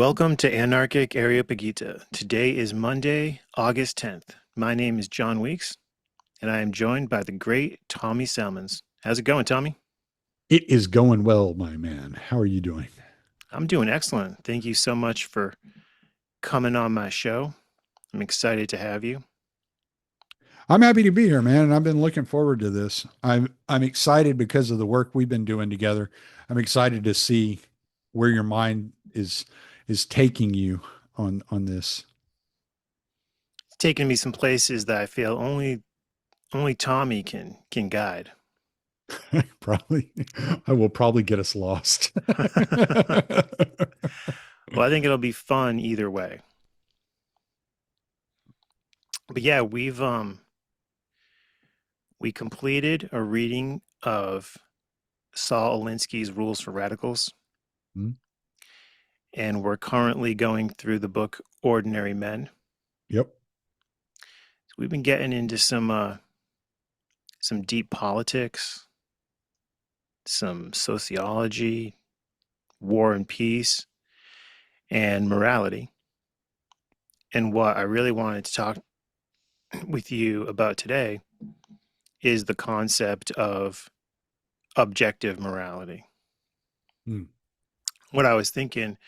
Welcome to Anarchic Areopagita. Today is Monday, August 10th. My name is John Weeks, and I am joined by the great Tommy Salmons. How's it going, Tommy? It is going well, my man. How are you doing? I'm doing excellent. Thank you so much for coming on my show. I'm excited to have you. I'm happy to be here, man, and I've been looking forward to this. I'm excited because of the work we've been doing together. I'm excited to see where your mind is taking you on this. It's taken me some places that I feel only Tommy can guide. Probably, I will probably get us lost. Well, I think it'll be fun either way. But yeah, we completed a reading of Saul Alinsky's Rules for Radicals, Hmm. and we're currently going through the book Ordinary Men. Yep. So we've been getting into some deep politics, some sociology, war and peace, and morality. And what I really wanted to talk with you about today is the concept of objective morality. Hmm. What I was thinking,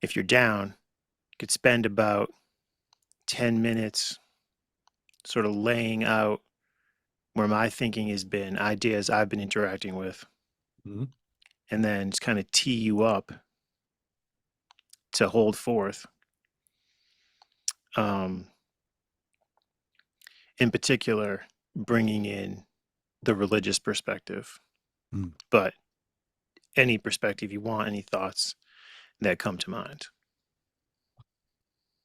if you're down, you could spend about 10 minutes sort of laying out where my thinking has been, ideas I've been interacting with, Hmm. and then just kind of tee you up to hold forth. Um, in particular, bringing in the religious perspective, Hmm. but any perspective you want, any thoughts that come to mind.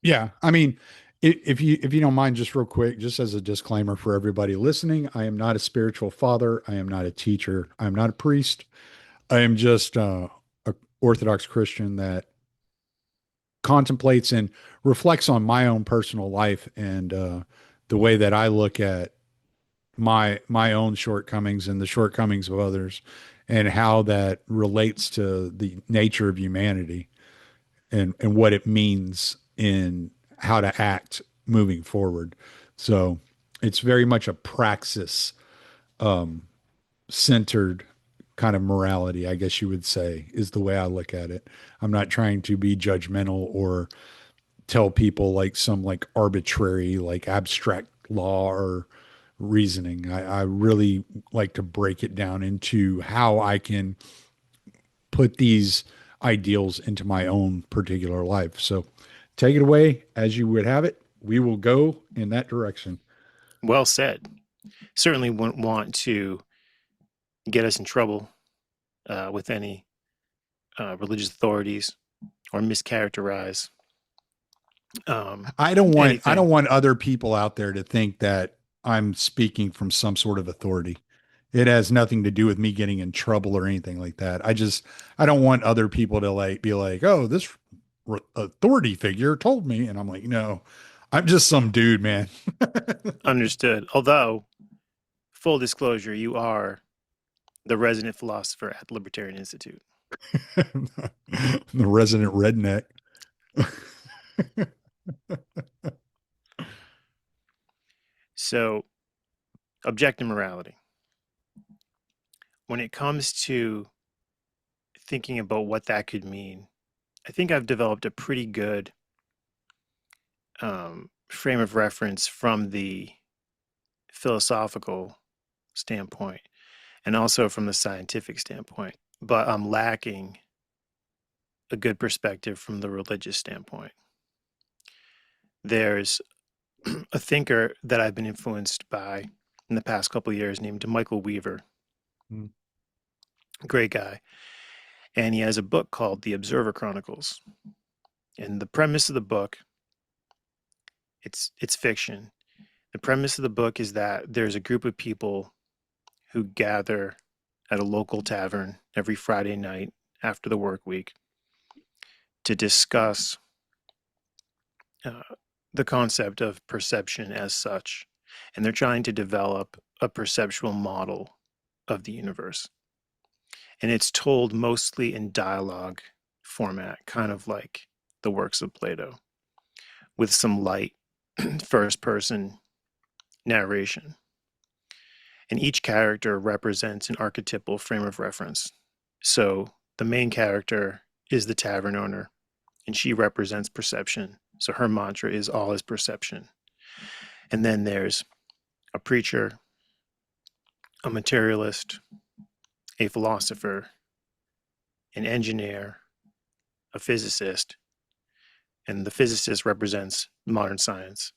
Yeah, I mean, if you don't mind, just real quick, just as a disclaimer for everybody listening, I am not a spiritual father. I am not a teacher. I am not a priest. I am just a Orthodox Christian that contemplates and reflects on my own personal life and the way that I look at my own shortcomings and the shortcomings of others, and how that relates to the nature of humanity and what it means in how to act moving forward. So it's very much a praxis um, centered kind of morality, I guess you would say, is the way I look at it. I'm not trying to be judgmental or tell people like some like arbitrary, like abstract law or reasoning. I really like to break it down into how I can put these ideals into my own particular life. So take it away as you would have it. We will go in that direction. Well said. Certainly wouldn't want to get us in trouble with any religious authorities or mischaracterize I anything. don't want other people out there to think that I'm speaking from some sort of authority. It has nothing to do with me getting in trouble or anything like that. I don't want other people to like be like, "Oh, this authority figure told me." And I'm like, "No. I'm just some dude, man." Understood. Although, full disclosure, you are the resident philosopher at the Libertarian Institute. The resident redneck. So, objective morality. When it comes to thinking about what that could mean, I think I've developed a pretty good frame of reference from the philosophical standpoint and also from the scientific standpoint, but I'm lacking a good perspective from the religious standpoint. There's a thinker that I've been influenced by in the past couple of years named Michael Weaver, Mm. great guy, and he has a book called The Observer Chronicles. And the premise of the book, it's fiction. The premise of the book is that there's a group of people who gather at a local tavern every Friday night after the work week to discuss uh, the concept of perception as such. And they're trying to develop a perceptual model of the universe. And it's told mostly in dialogue format, kind of like the works of Plato, with some light first person narration. And each character represents an archetypal frame of reference. So the main character is the tavern owner, and she represents perception. So her mantra is all is perception. And then there's a preacher, a materialist, a philosopher, an engineer, a physicist, and the physicist represents modern science.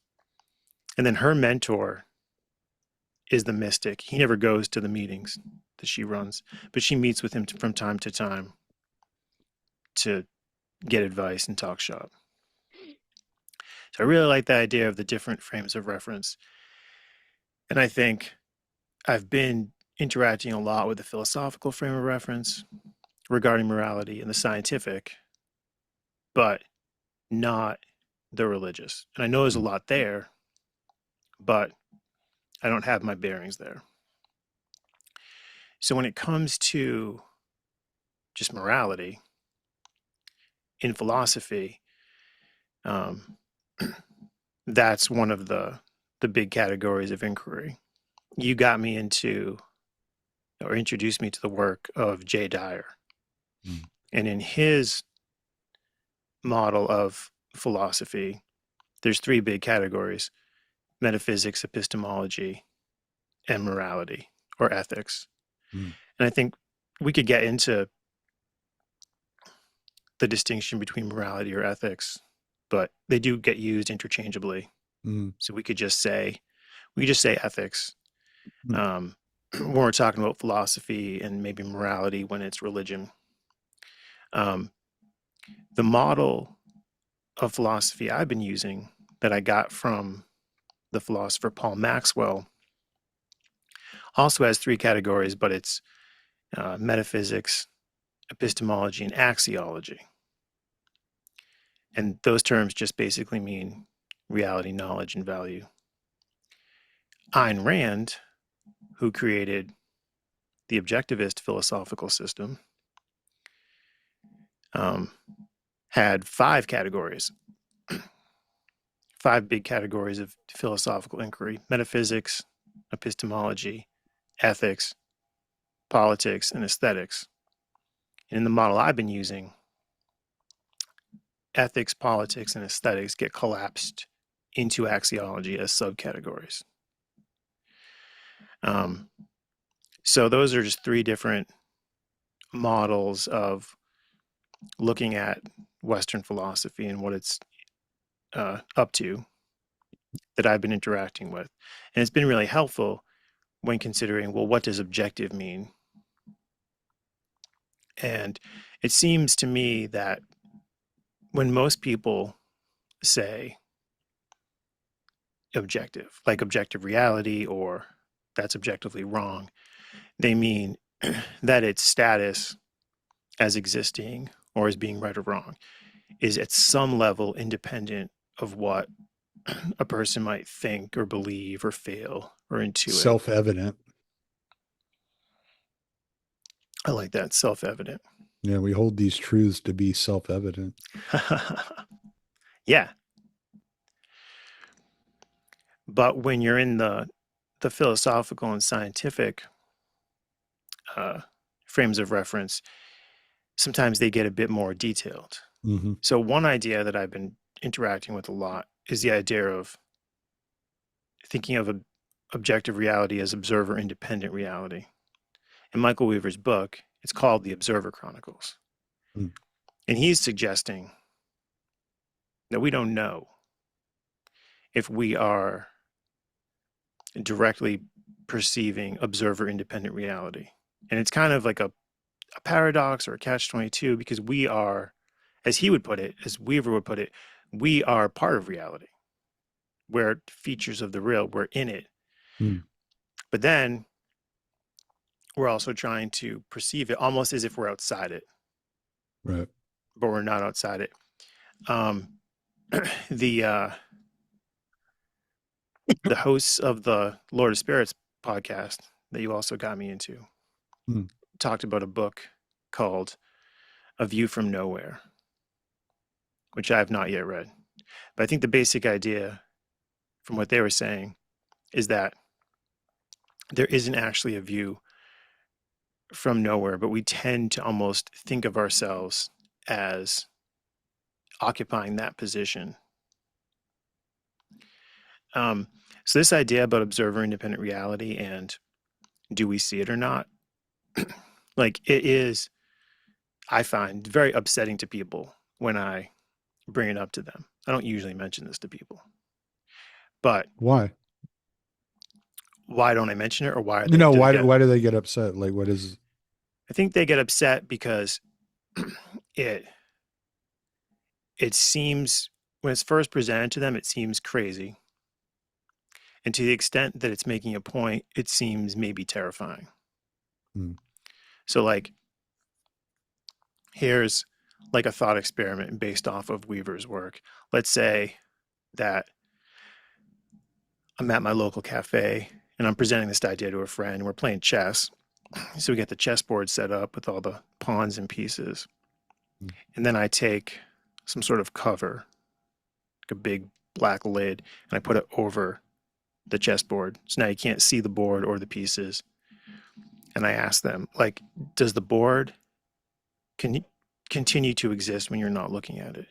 And then her mentor is the mystic. He never goes to the meetings that she runs, but she meets with him from time to time to get advice and talk shop. So I really like the idea of the different frames of reference. And I think I've been interacting a lot with the philosophical frame of reference regarding morality and the scientific, but not the religious. And I know there's a lot there, but I don't have my bearings there. So when it comes to just morality in philosophy, um, that's one of the big categories of inquiry. You got me into or introduced me to the work of Jay Dyer. Mm. And in his model of philosophy, there's three big categories: metaphysics, epistemology, and morality or ethics. Mm. And I think we could get into the distinction between morality or ethics, but they do get used interchangeably. Mm. So we could just say ethics Mm. when we're talking about philosophy, and maybe morality when it's religion. Um, the model of philosophy I've been using that I got from the philosopher Paul Maxwell also has three categories, but it's metaphysics, epistemology, and axiology. And those terms just basically mean reality, knowledge, and value. Ayn Rand, who created the objectivist philosophical system, um, had five categories, five big categories of philosophical inquiry: metaphysics, epistemology, ethics, politics, and aesthetics. And in the model I've been using, ethics, politics, and aesthetics get collapsed into axiology as subcategories. Um, so those are just three different models of looking at Western philosophy and what it's up to that I've been interacting with. And it's been really helpful when considering, well, what does objective mean? And it seems to me that when most people say objective, like objective reality or that's objectively wrong, they mean that its status as existing or as being right or wrong is at some level independent of what a person might think or believe or feel or intuit. Self-evident. I like that, self-evident. Yeah, we hold these truths to be self-evident. Yeah. But when you're in the philosophical and scientific uh, frames of reference, sometimes they get a bit more detailed. Mm-hmm. So one idea that I've been interacting with a lot is the idea of thinking of objective reality as observer independent reality. In Michael Weaver's book, it's called The Observer Chronicles. Mm. And he's suggesting that we don't know if we are directly perceiving observer independent reality. And it's kind of like a paradox or a catch-22 because we are, as he would put it, as Weaver would put it, we are part of reality. We're features of the real, we're in it. Mm. But then we're also trying to perceive it almost as if we're outside it. Right. But we're not outside it. The hosts of the Lord of Spirits podcast that you also got me into Mm. talked about a book called A View from Nowhere, which I have not yet read. But I think the basic idea from what they were saying is that there isn't actually a view from nowhere, but we tend to almost think of ourselves as occupying that position. Um, so this idea about observer independent reality and do we see it or not, like it is, I find very upsetting to people when I bring it up to them. I don't usually mention this to people, but Why? why don't I mention it, or why are You they know, do they why get? why do they get upset? Like, what is? I think they get upset because it it seems when it's first presented to them, it seems crazy, and to the extent that it's making a point, it seems maybe terrifying. Hmm. So like here's like a thought experiment based off of Weaver's work. Let's say that I'm at my local cafe and I'm presenting this idea to a friend. We're playing chess. So we get the chessboard set up with all the pawns and pieces. Hmm. And then I take some sort of cover, like a big black lid, and I put it over the chessboard. So now you can't see the board or the pieces. And I ask them, like, does the board can continue to exist when you're not looking at it?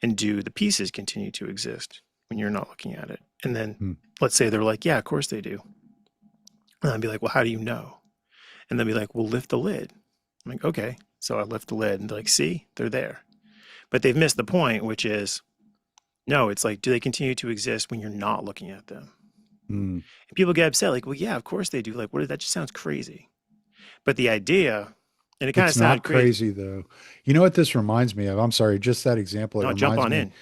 And do the pieces continue to exist when you're not looking at it? And then Hmm. let's say they're like, yeah, of course they do. And I'd be like, well, how do you know? And they'll be like, well, lift the lid. I'm like, okay. So I lift the lid and they're like, see, they're there. But they've missed the point, which is no, it's like, do they continue to exist when you're not looking at them? Hmm. And people get upset, like, well, yeah, of course they do. Like, what is that? Just sounds crazy. But the idea, and it kind of It's sounded not crazy. crazy though. You know what this reminds me of? I'm sorry, just that example. It No, jump reminds on me. in.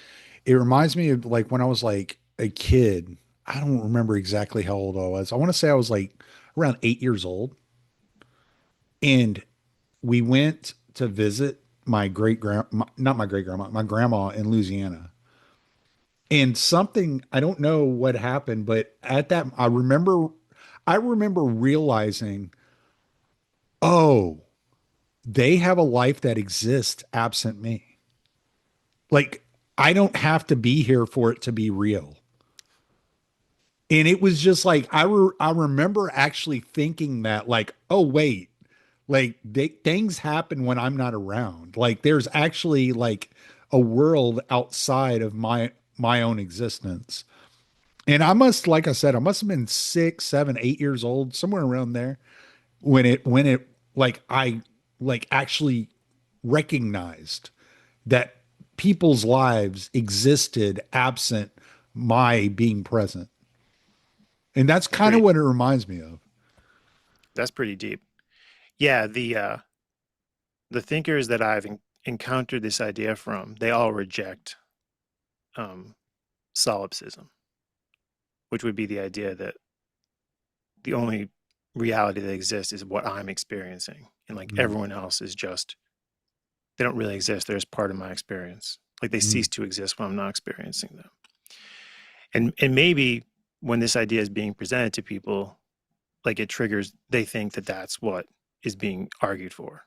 It reminds me of like when I was like a kid. I don't remember exactly how old I was. I want to say I was like around 8 years old, and we went to visit my great grand, not my great grandma, my grandma in Louisiana. And something I don't know what happened, but at that I remember realizing, oh, they have a life that exists absent me. Like I don't have to be here for it to be real. And it was just like I remember actually thinking that like, oh wait, like things happen when I'm not around. Like there's actually like a world outside of my own existence. And I must, like I said, I must have been 6, 7, 8 years old, somewhere around there, when it like I like actually recognized that people's lives existed absent my being present. And that's It's kind of pretty, what it reminds me of. that's pretty deep. Yeah, the thinkers that I've encountered this idea from, they all reject um, solipsism, which would be the idea that the only reality that exists is what I'm experiencing. And like Mm, everyone else is just, they don't really exist. They're just part of my experience. Like they mm, cease to exist when I'm not experiencing them. And maybe when this idea is being presented to people, like it triggers, they think that that's what is being argued for.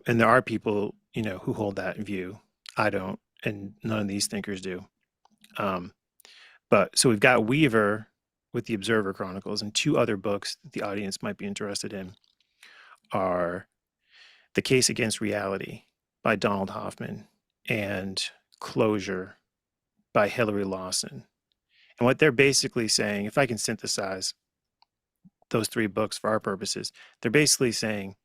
And there are people, you know, who hold that view. I don't, and none of these thinkers do. Um, but so we've got Weaver with the Observer Chronicles, and two other books that the audience might be interested in are The Case Against Reality by Donald Hoffman and Closure by Hilary Lawson. And what they're basically saying, if I can synthesize those three books for our purposes, they're basically saying,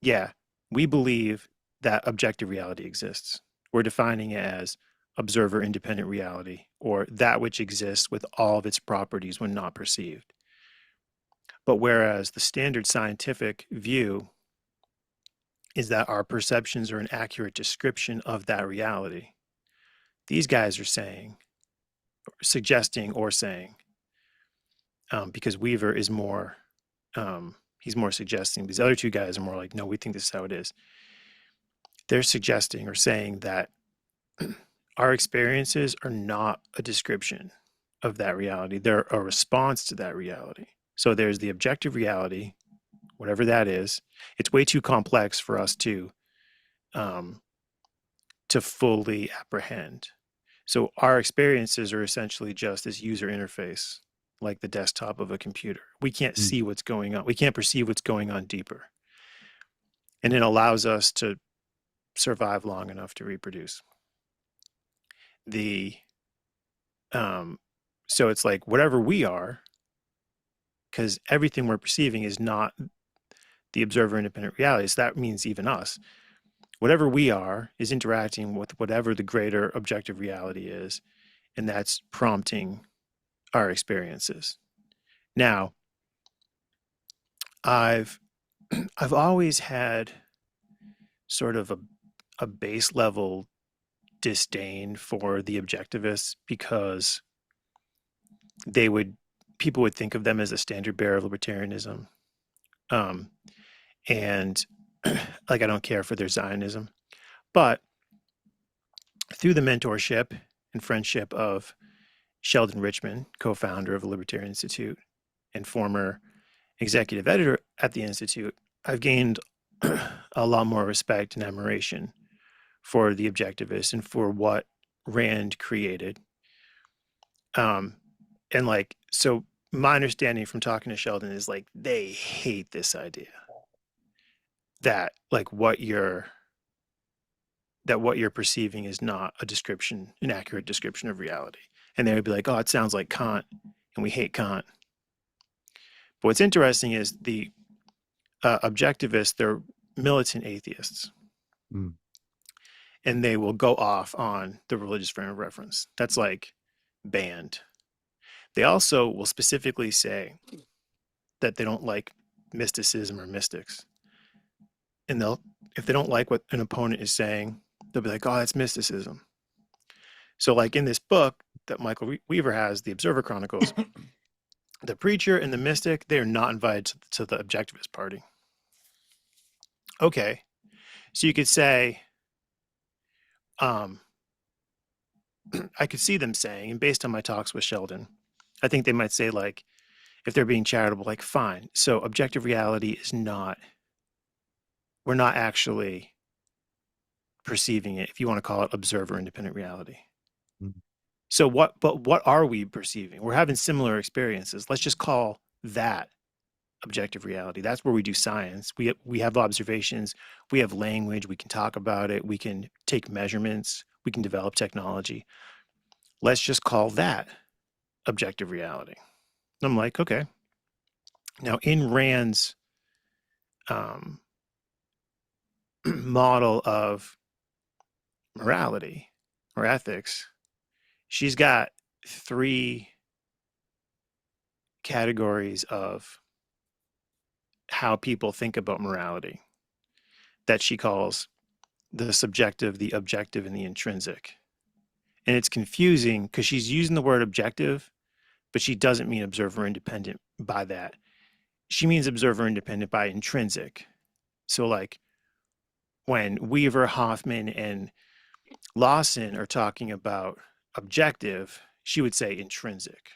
yeah, we believe that objective reality exists. We're defining it as observer independent reality, or that which exists with all of its properties when not perceived. But whereas the standard scientific view is that our perceptions are an accurate description of that reality, these guys are saying, suggesting, or saying, because Weaver is more, he's more suggesting. These other two guys are more like, no, we think this is how it is. They're suggesting or saying that our experiences are not a description of that reality. They're a response to that reality. So there's the objective reality, whatever that is. It's way too complex for us um, to fully apprehend. So our experiences are essentially just this user interface, like the desktop of a computer. We can't Mm. see what's going on. We can't perceive what's going on deeper. And it allows us to survive long enough to reproduce. The so it's like whatever we are, because everything we're perceiving is not the observer independent reality. So that means even us. Whatever we are is interacting with whatever the greater objective reality is, and that's prompting our experiences. Now, I've I've always had sort of a base level disdain for the objectivists because they would people would think of them as a standard bearer of libertarianism. Um, and like I don't care for their Zionism. But through the mentorship and friendship of Sheldon Richman, co-founder of the Libertarian Institute and former executive editor at the Institute, I've gained a lot more respect and admiration for the objectivists and for what Rand created. Um, and like, so my understanding from talking to Sheldon is like they hate this idea that like what you're perceiving is not a description, an accurate description of reality. And they would be like, oh, it sounds like Kant, and we hate Kant. But what's interesting is the objectivists, they're militant atheists, Mm. and they will go off on the religious frame of reference. That's like banned. They also will specifically say that they don't like mysticism or mystics. And if they don't like what an opponent is saying, they'll be like, oh, that's mysticism. So, like in this book that Michael Weaver has, The Observer Chronicles, the preacher and the mystic, they are not invited to the objectivist party. Okay. So you could say, um, I could see them saying, and based on my talks with Sheldon, I think they might say, like, if they're being charitable, like, fine. So objective reality is not, we're not actually perceiving it, if you want to call it observer independent reality. Mm. So but what are we perceiving? We're having similar experiences. Let's just call that objective reality. That's where we do science. We have observations, we have language, we can talk about it, we can take measurements, we can develop technology. Let's just call that objective reality. And I'm like, okay. Now in Rand's um, model of morality or ethics, she's got three categories of how people think about morality that she calls the subjective, the objective, and the intrinsic. And it's confusing because she's using the word objective, but she doesn't mean observer independent by that. She means observer independent by intrinsic. So, like when Weaver, Hoffman, and Lawson are talking about objective, she would say intrinsic.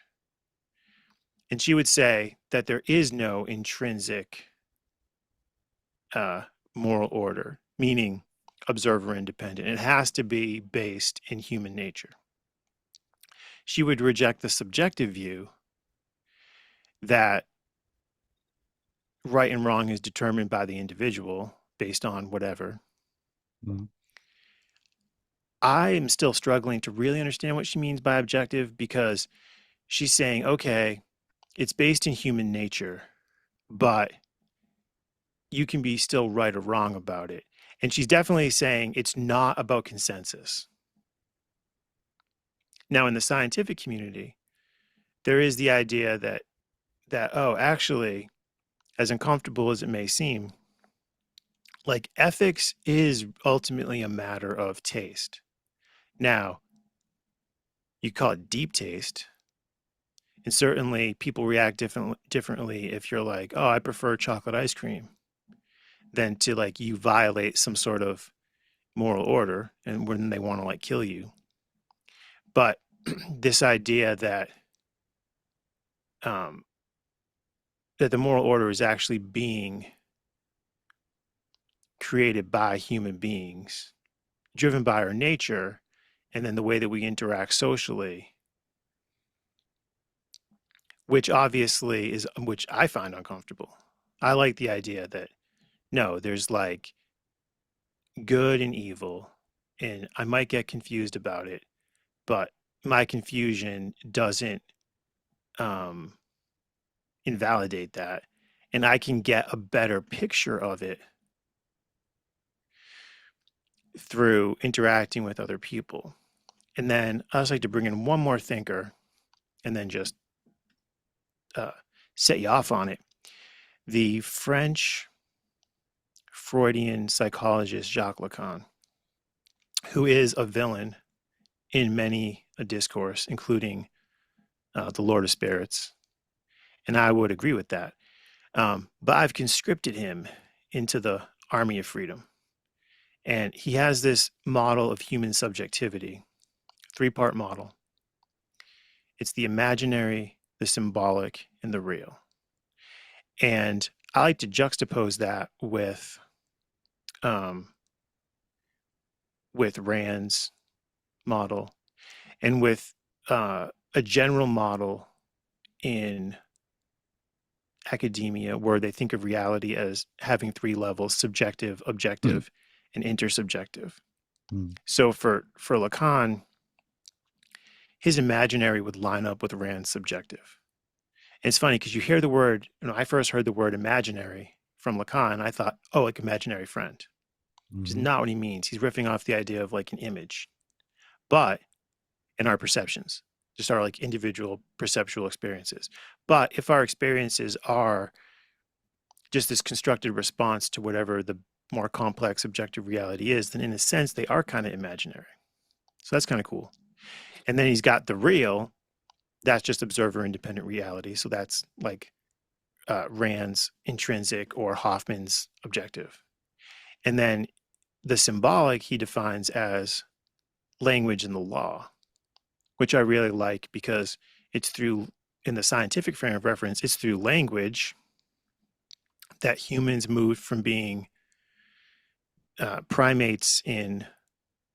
And she would say that there is no intrinsic uh, moral order, meaning observer independent. It has to be based in human nature. She would reject the subjective view that right and wrong is determined by the individual based on whatever. Mm. I am still struggling to really understand what she means by objective because she's saying, okay, it's based in human nature, but you can be still right or wrong about it. And she's definitely saying it's not about consensus. Now, in the scientific community, there is the idea that oh, actually, as uncomfortable as it may seem, like ethics is ultimately a matter of taste. Now, you call it deep taste, and certainly people react differently if you're like, oh, I prefer chocolate ice cream, than to like you violate some sort of moral order and when they want to like kill you. But this idea that um, that the moral order is actually being created by human beings, driven by our nature, and then the way that we interact socially, which obviously is, which I find uncomfortable. I like the idea that no, there's like good and evil, and I might get confused about it, but my confusion doesn't um, invalidate that, and I can get a better picture of it through interacting with other people. And then I just like to bring in one more thinker and then just uh, set you off on it. The French Freudian psychologist Jacques Lacan, who is a villain in many a discourse, including The Lord of Spirits. And I would agree with that. But I've conscripted him into the Army of Freedom. And he has this model of human subjectivity, three-part model. It's the imaginary, the symbolic, and the real. And I like to juxtapose that um, with Rand's model and with a general model in academia where they think of reality as having three levels: subjective, objective, and intersubjective. Mm. So for Lacan, his imaginary would line up with Rand's subjective. And it's funny because you hear the word, I first heard the word imaginary from Lacan, I thought, oh, like imaginary friend, which is Mm-hmm. not what he means. He's riffing off the idea of like an image, but in our perceptions, just our like individual perceptual experiences. But if our experiences are just this constructed response to whatever the more complex objective reality is, then in a sense, they are kind of imaginary. So that's kind of cool. And then he's got the real, that's just observer independent reality. So that's like Rand's intrinsic or Hoffman's objective. And then the symbolic he defines as language and the law, which I really like because it's through, in the scientific frame of reference, it's through language that humans moved from being primates in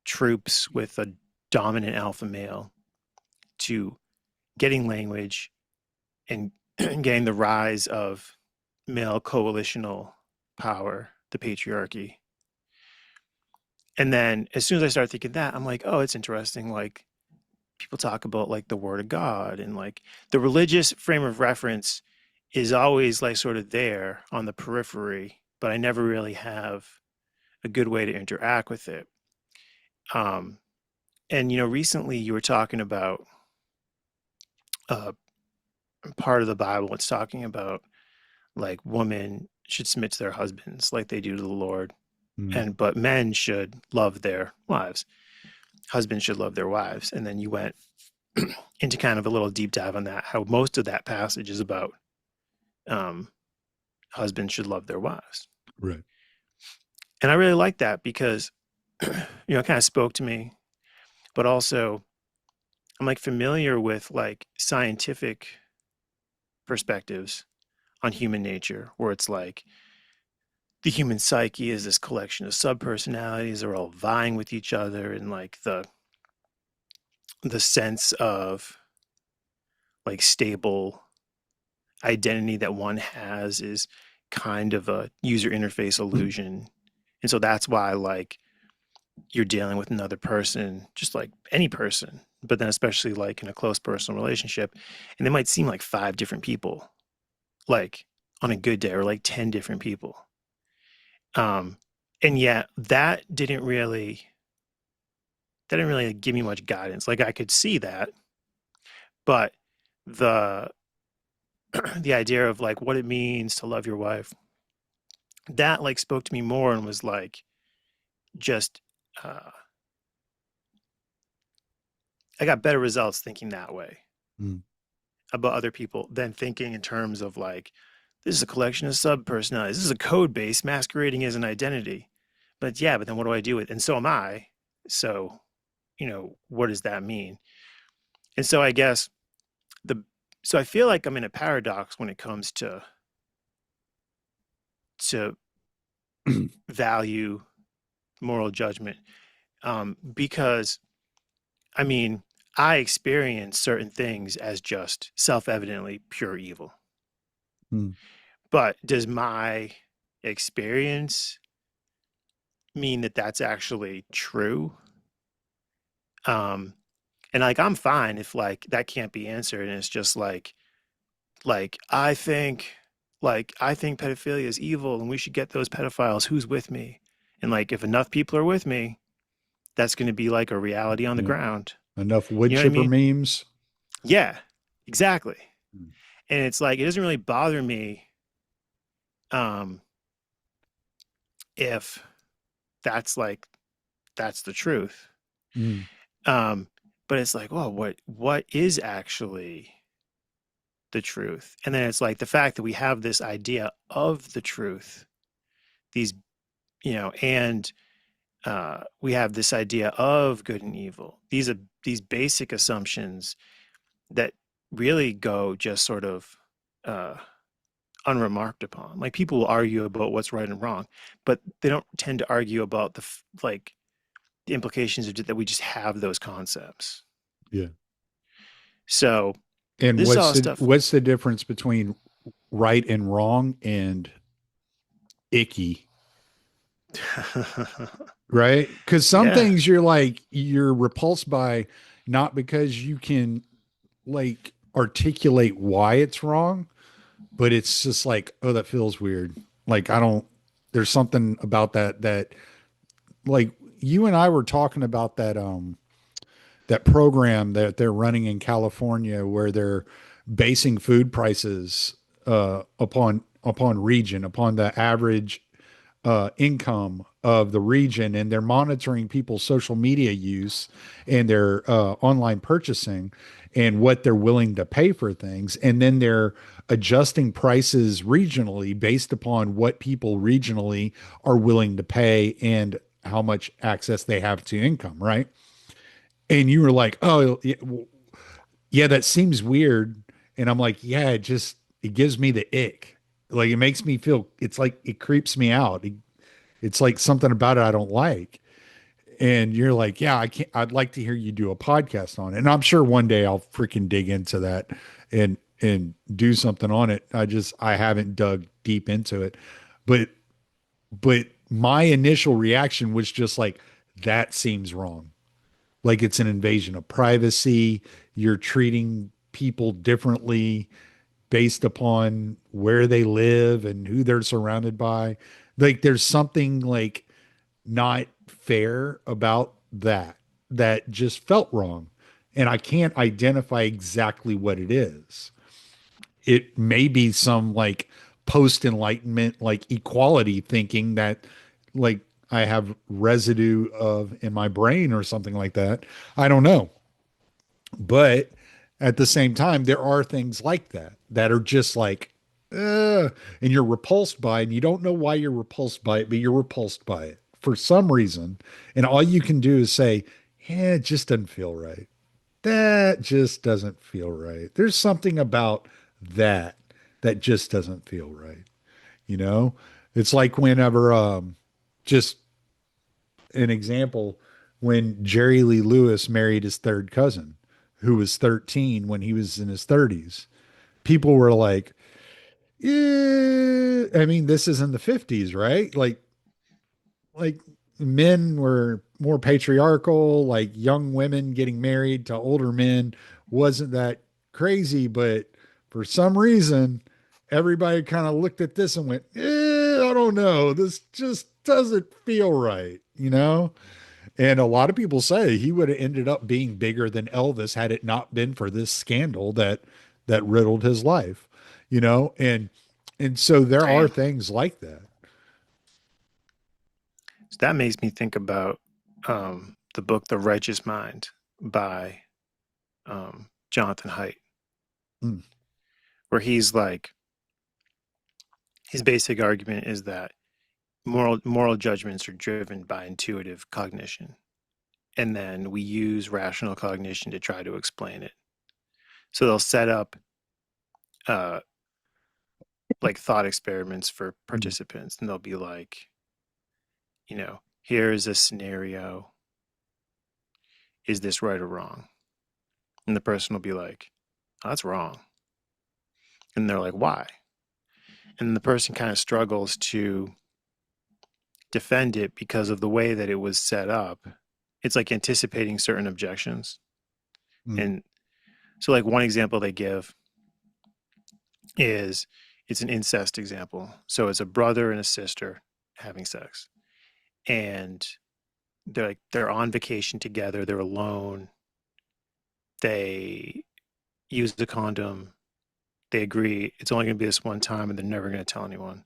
troops with a dominant alpha male to getting language and getting the rise of male coalitional power, the patriarchy. And then as soon as I start thinking that, I'm like, oh, it's interesting. Like people talk about like the word of God and like the religious frame of reference is always like sort of there on the periphery, but I never really have a good way to interact with it. Um, and recently you were talking about uh, part of the Bible. It's talking about like women should submit to their husbands like they do to the Lord, Mm. and but men should love their wives. Husbands should love their wives. And then you went into kind of a little deep dive on that, how most of that passage is about um, husbands should love their wives. Right. And I really like that because, it kind of spoke to me, but also I'm like familiar with like scientific perspectives on human nature, where it's like the human psyche is this collection of subpersonalities that are all vying with each other, and like the sense of like stable identity that one has is kind of a user interface illusion. And so that's why like you're dealing with another person, just like any person, but then especially like in a close personal relationship, and they might seem like five different people, like on a good day, or like 10 different people. Um, and yet that didn't really give me much guidance. Like I could see that, but the the idea of like what it means to love your wife, that like spoke to me more and was like just uh, I got better results thinking that way Mm. about other people than thinking in terms of like this is a collection of sub personalities. This is a code base masquerading as an identity. But yeah, but then what do I do with it? And so am I. So, what does that mean? And so I guess the so I feel like I'm in a paradox when it comes to to value moral judgment, because I mean, I experience certain things as just self-evidently pure evil. Mm, But does my experience mean that that's actually true? Um, and like I'm fine if like that can't be answered, and it's just like I think pedophilia is evil and we should get those pedophiles. Who's with me? And like if enough people are with me, that's going to be like a reality on the yeah. ground. Enough wood You know what I chipper mean? memes. Yeah, exactly. Mm, And it's like it doesn't really bother me um if that's like that's the truth. mm, Um but it's like, well, what is actually the truth? And then it's like the fact that we have this idea of the truth, these and we have this idea of good and evil. These are these basic assumptions that really go just sort of uh, unremarked upon. Like people will argue about what's right and wrong, but they don't tend to argue about like the implications of that we just have those concepts. yeah. So And this is all stuff. what's the difference between right and wrong and icky? Right? Because some Yeah. things you're like you're repulsed by, not because you can like articulate why it's wrong, but it's just like, oh, that feels weird. Like I don't. There's something about that like you and I were talking about that program that they're running in California where they're basing food prices upon region, upon the average income of the region, and they're monitoring people's social media use and their online purchasing and what they're willing to pay for things, and then they're adjusting prices regionally based upon what people regionally are willing to pay and how much access they have to income, right? And you were like, oh yeah, yeah, that seems weird. And I'm like, yeah, it gives me the ick. Like it makes me feel, it's like it creeps me out. It's like something about it I don't like. And you're like, yeah, I'd like to hear you do a podcast on it. And I'm sure one day I'll freaking dig into that and do something on it. I haven't dug deep into it. But but my initial reaction was just like, that seems wrong. Like it's an invasion of privacy. You're treating people differently based upon where they live and who they're surrounded by. Like there's something like not fair about that just felt wrong. And I can't identify exactly what it is. It may be some like post enlightenment, like equality thinking that like I have residue of in my brain or something like that. I don't know. But at the same time, there are things like that are just like, and you're repulsed by it, and you don't know why you're repulsed by it, but you're repulsed by it for some reason. And all you can do is say, yeah, it just doesn't feel right. That just doesn't feel right. There's something about that that just doesn't feel right. You know, it's like whenever, just an example, when Jerry Lee Lewis married his third cousin, who was 13 when he was in his 30s. People were like, yeah, I mean, this is in the 50s, right? Like men were more patriarchal, like young women getting married to older men wasn't that crazy, but for some reason, everybody kind of looked at this and went, I don't know, this just doesn't feel right, you know? And a lot of people say he would have ended up being bigger than Elvis had it not been for this scandal that riddled his life, you know? And so there are Damn. things like that. So that makes me think about the book The Righteous Mind by Jonathan Haidt, Mm, where he's like his basic argument is that moral judgments are driven by intuitive cognition, and then we use rational cognition to try to explain it. So they'll set up uh, like thought experiments for Mm, participants, and they'll be like, here's a scenario. Is this right or wrong? And the person will be like, oh, that's wrong. And they're like, why? And the person kind of struggles to defend it because of the way that it was set up. It's like anticipating certain objections. mm, And so, like, one example they give is it's an incest example. So it's a brother and a sister having sex. And they're on vacation together, they're alone, they use the condom, they agree it's only going to be this one time and they're never going to tell anyone.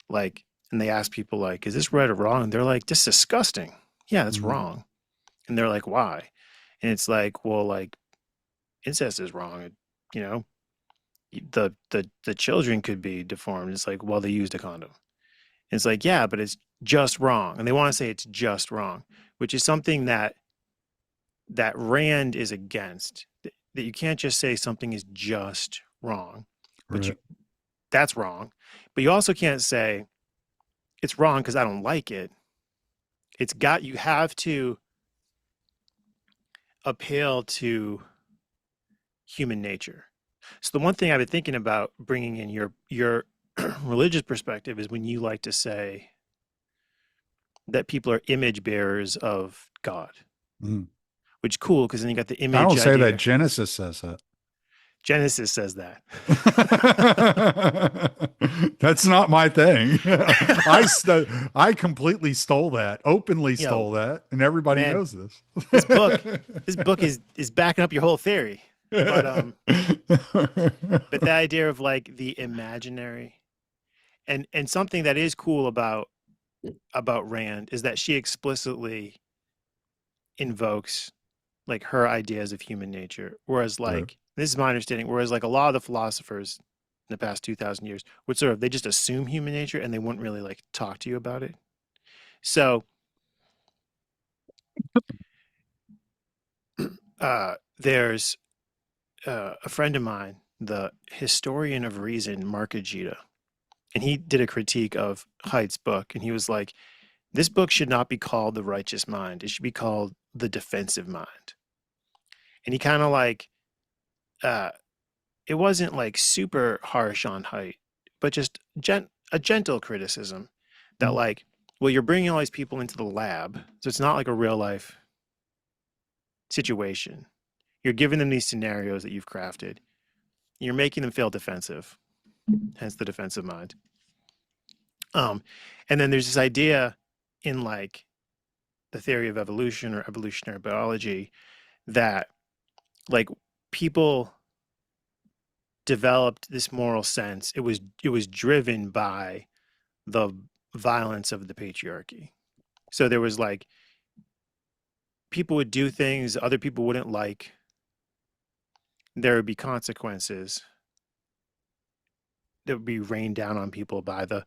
Like, and they ask people like, is this right or wrong? And they're like, this is disgusting. Yeah, that's mm, wrong. And they're like, why? And it's like, well, like, incest is wrong. You know, the children could be deformed. It's like, well, they used a condom. And it's like, yeah, but it's just wrong. And they want to say it's just wrong, which is something that Rand is against. That you can't just say something is just wrong, but right. that's wrong. But you also can't say it's wrong because I don't like it. You have to appeal to human nature. So the one thing I've been thinking about bringing in your religious perspective is when you like to say that people are image bearers of God, Mm. which is cool because then you got the I don't image say that idea. Genesis says that. Genesis says that. That's not my thing. I completely stole that, openly Yo, stole that, and everybody man, knows this. this book this book is backing up your whole theory. But the idea of like the imaginary and something that is cool about Rand is that she explicitly invokes like her ideas of human nature. Whereas Right. like this is my understanding, whereas like a lot of the philosophers in the past 2,000 years would sort of they just assume human nature and they wouldn't really like talk to you about it. So there's a friend of mine, the historian of reason, Markajita, and he did a critique of Haidt's book, and he was like, "This book should not be called the righteous mind; it should be called the defensive mind." And he kind of like, uh, it wasn't like super harsh on Haidt, but just a gentle criticism that Mm, like, well, you're bringing all these people into the lab, so it's not like a real life situation. You're giving them these scenarios that you've crafted. You're making them feel defensive, hence the defensive mind. Um, and then there's this idea in like the theory of evolution or evolutionary biology that like people developed this moral sense. It was driven by the violence of the patriarchy. So there was like people would do things other people wouldn't like. There would be consequences that would be rained down on people by the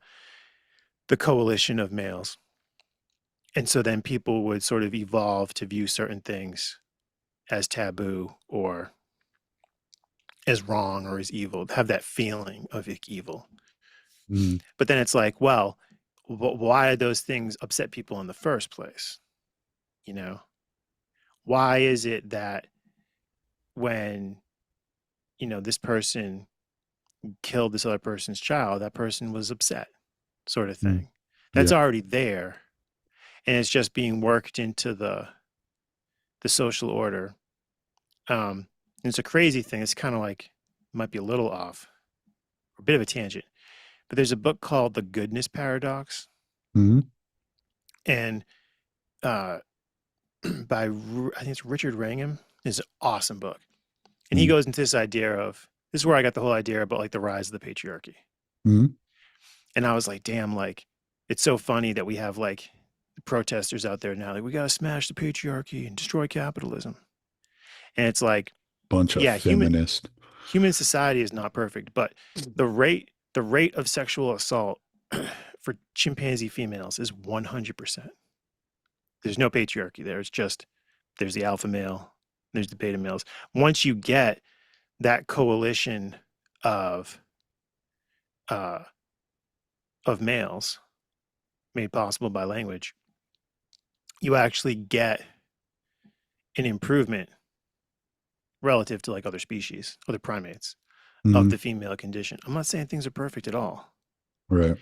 coalition of males. And so then people would sort of evolve to view certain things as taboo or as wrong or as evil, have that feeling of evil. mm, But then it's like, well, why do those things upset people in the first place? You know, why is it that when, this person killed this other person's child, that person was upset, sort of mm. thing? That's Yeah. already there. And it's just being worked into the social order. And it's a crazy thing. It's kind of like, might be a little off, a bit of a tangent. But there's a book called The Goodness Paradox. Mm, And uh, by I think it's Richard Wrangham. It's an awesome book, and he mm, goes into this idea of this is where I got the whole idea about like the rise of the patriarchy. mm, And I was like, damn, like it's so funny that we have like protesters out there now, like we gotta smash the patriarchy and destroy capitalism. And it's like, bunch of yeah, human feminists. human society is not perfect, but the rate of sexual assault for chimpanzee females is 100%. There's no patriarchy there. It's just there's the alpha male, there's the beta males. Once you get that coalition of uh, of males made possible by language, you actually get an improvement relative to like other species, other primates of Mhm. the female condition. I'm not saying things are perfect at all. Right.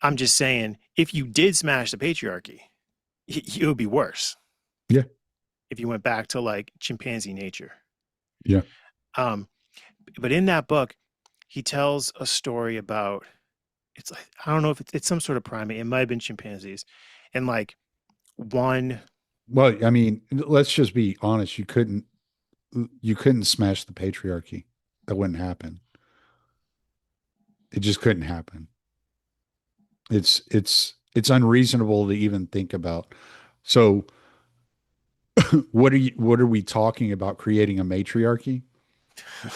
I'm just saying if you did smash the patriarchy, it would be worse Yeah. if you went back to like chimpanzee nature. Yeah. Um, but in that book, he tells a story about it's like I don't know if it's some sort of primate. It might have been chimpanzees, and like one. Well, I mean, let's just be honest. You couldn't smash the patriarchy. That wouldn't happen. It just couldn't happen. It's unreasonable to even think about. So what are we talking about, creating a matriarchy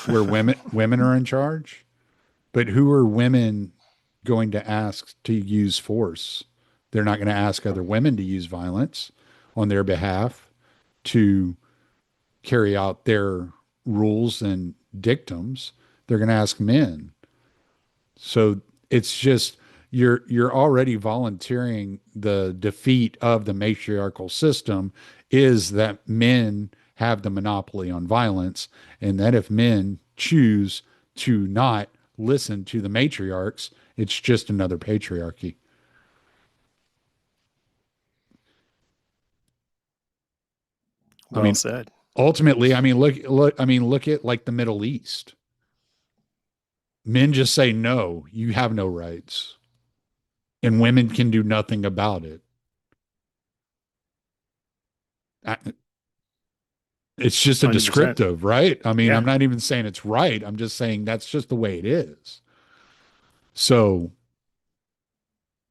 where women are in charge? But who are women going to ask to use force? They're not going to ask other women to use violence on their behalf to carry out their rules and dictums. They're going to ask men. So it's just you're already volunteering the defeat of the matriarchal system is that men have the monopoly on violence, and that if men choose to not listen to the matriarchs, it's just another patriarchy. I Well mean, said. ultimately, I mean, look at like the Middle East. Men just say no, you have no rights, and women can do nothing about it. It's just a 100%. descriptive, right? I mean, Yeah. I'm not even saying it's right. I'm just saying that's just the way it is. So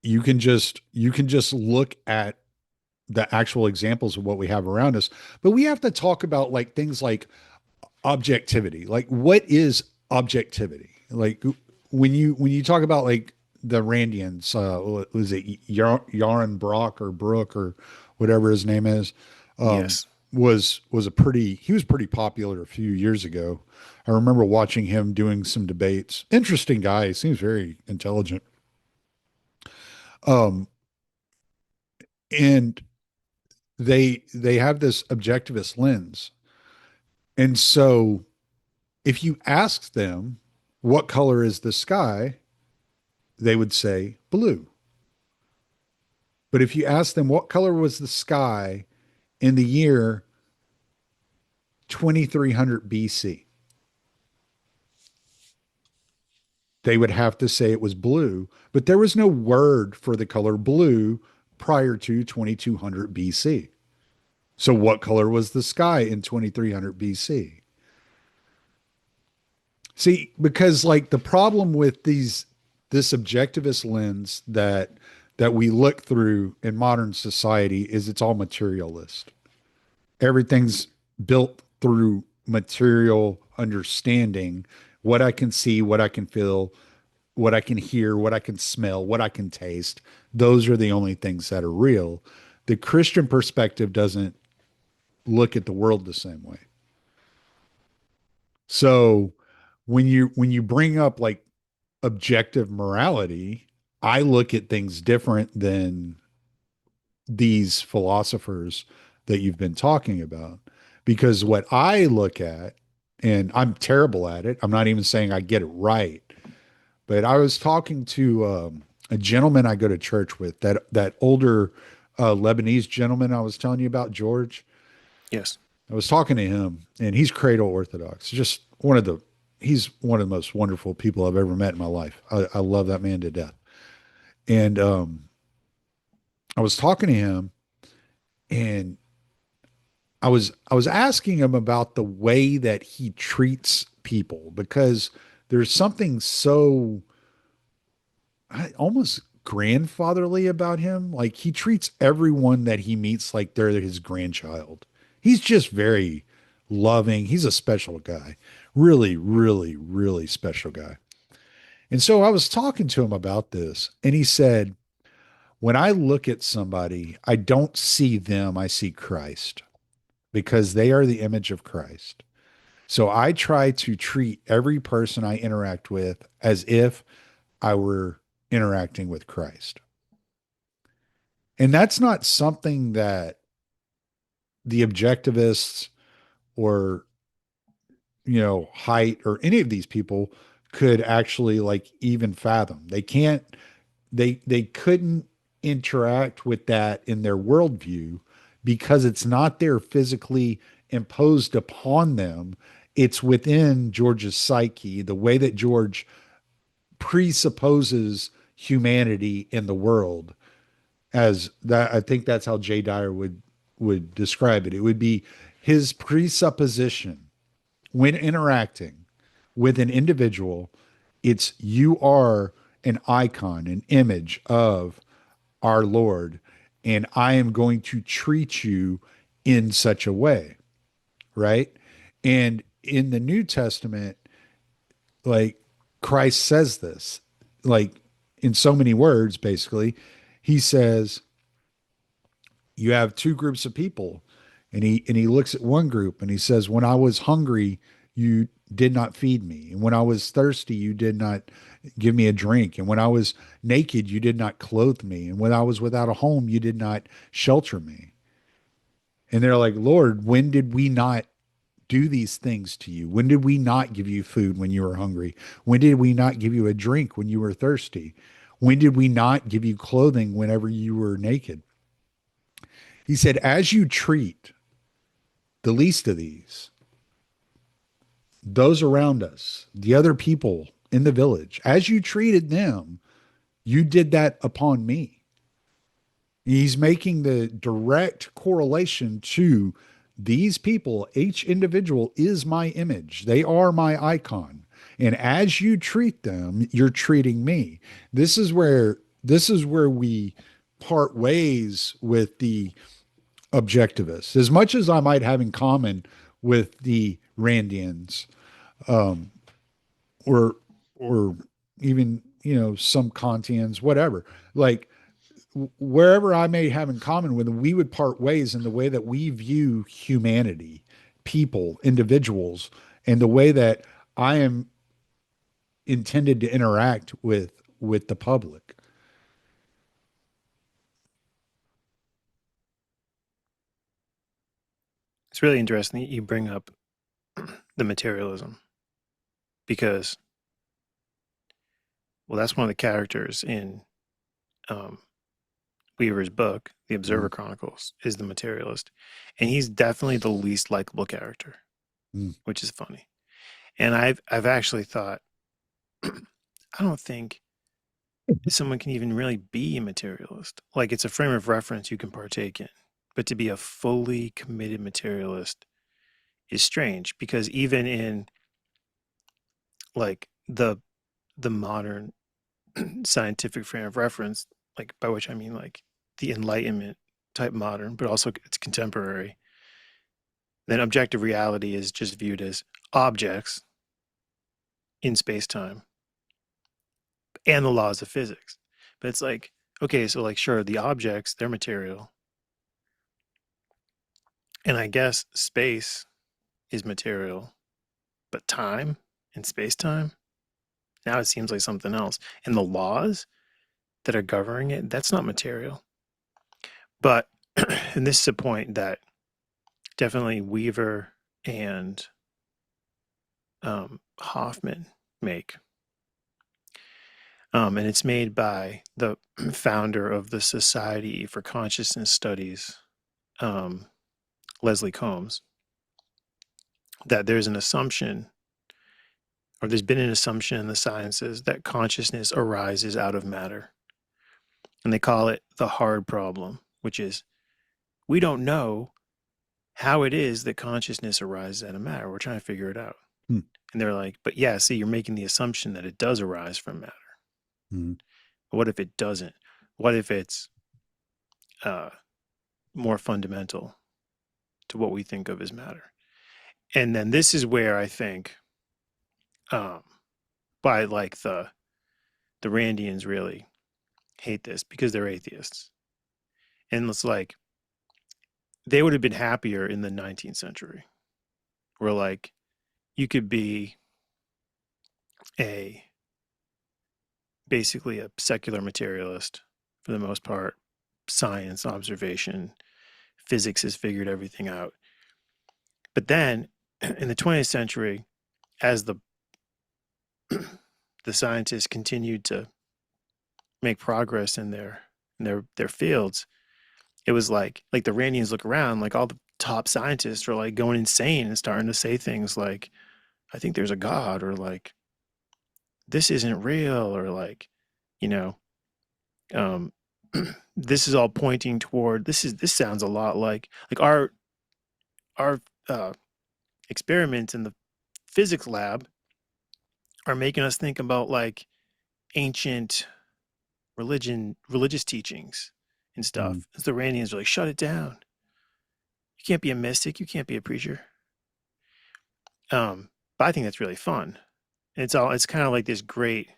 you can just look at the actual examples of what we have around us, but we have to talk about like things like objectivity. Like, what is objectivity? Like, when you talk about like the Randians, was it Yaron Brock or Brooke or whatever his name is, um, Yes. he was pretty popular a few years ago. I remember watching him doing some debates. Interesting guy. He seems very intelligent. Um, and they have this objectivist lens. And so if you ask them what color is the sky, they would say blue. But if you ask them what color was the sky in the year 2300 BC, they would have to say it was blue. But there was no word for the color blue prior to 2200 BC. So what color was the sky in 2300 BC? See, because like the problem with this objectivist lens that we look through in modern society is it's all materialist. Everything's built through material understanding, what I can see, what I can feel, what I can hear, what I can smell, what I can taste. Those are the only things that are real. The Christian perspective doesn't look at the world the same way. So when you bring up like objective morality, I look at things different than these philosophers that you've been talking about. Because what I look at, and I'm terrible at it, I'm not even saying I get it right, but I was talking to a gentleman I go to church with, that older Lebanese gentleman I was telling you about, George. Yes. I was talking to him, and he's cradle Orthodox. He's one of the most wonderful people I've ever met in my life. I love that man to death. And I was talking to him, and I was asking him about the way that he treats people, because there's something so almost grandfatherly about him. Like, he treats everyone that he meets like they're his grandchild. He's just very loving. He's a special guy. Really, really, really special guy. And so I was talking to him about this, and he said, when I look at somebody, I don't see them, I see Christ, because they are the image of Christ. So I try to treat every person I interact with as if I were interacting with Christ. And that's not something that the objectivists or, height or any of these people could actually like even fathom. They can't, they couldn't interact with that in their worldview because it's not there physically imposed upon them. It's within George's psyche, the way that George presupposes humanity in the world. As that, I think that's how Jay Dyer would describe it. It would be his presupposition when interacting with an individual. It's you are an icon, an image of our Lord, and I am going to treat you in such a way, right? And in the New Testament, like Christ says this, like in so many words, basically, he says, you have two groups of people, and he looks at one group and he says, when I was hungry, you did not feed me, and when I was thirsty, you did not give me a drink, and when I was naked, you did not clothe me, and when I was without a home, you did not shelter me. And they're like, Lord, when did we not do these things to you? When did we not give you food when you were hungry? When did we not give you a drink when you were thirsty? When did we not give you clothing whenever you were naked? He said, as you treat the least of these, those around us, the other people in the village, as you treated them, you did that upon me. He's making the direct correlation to these people. Each individual is my image. They are my icon. And as you treat them, you're treating me. This is where we part ways with the objectivists. As much as I might have in common with the Randians, or or even some Kantians, whatever. Like wherever I may have in common with them, we would part ways in the way that we view humanity, people, individuals, and the way that I am intended to interact with the public. It's really interesting that you bring up the materialism because, well, that's one of the characters in um, Weaver's book, The Mm, Observer Chronicles, is the materialist, and he's definitely the least likable character, mm, which is funny. And I've actually thought, I don't think someone can even really be a materialist. Like it's a frame of reference you can partake in, but to be a fully committed materialist is strange because even in like the modern scientific frame of reference, like by which I mean like the Enlightenment type modern, but also it's contemporary, then objective reality is just viewed as objects in space time and the laws of physics. But it's like, okay, so like, sure, the objects, they're material. And I guess space is material, but time and space time, now it seems like something else. And the laws that are governing it, that's not material. But, and this is a point that definitely Weaver and Hoffman make. And it's made by the founder of the Society for Consciousness Studies, um, Leslie Combs, that there's an assumption, or there's been an assumption in the sciences that consciousness arises out of matter. And they call it the hard problem, which is we don't know how it is that consciousness arises out of matter. We're trying to figure it out. mm, And they're like, but yeah, see, you're making the assumption that it does arise from matter. mm. But what if it doesn't? What if it's uh, more fundamental to what we think of as matter? And then this is where I think, um, by like the Randians really hate this because they're atheists, and it's like they would have been happier in the 19th century, where like you could be a basically a secular materialist for the most part. Science, observation, physics has figured everything out. But then in the 20th century, as the scientists continued to make progress in their fields, it was like the Iranians look around, like all the top scientists are like going insane and starting to say things like, I think there's a God, or like, this isn't real, or like, you know, um, this is all pointing toward this sounds a lot like our experiments in the physics lab are making us think about like ancient religious teachings and Mm, stuff. As the Iranians are like, shut it down. You can't be a mystic. You can't be a preacher. But I think that's really fun. It's kind of like this great,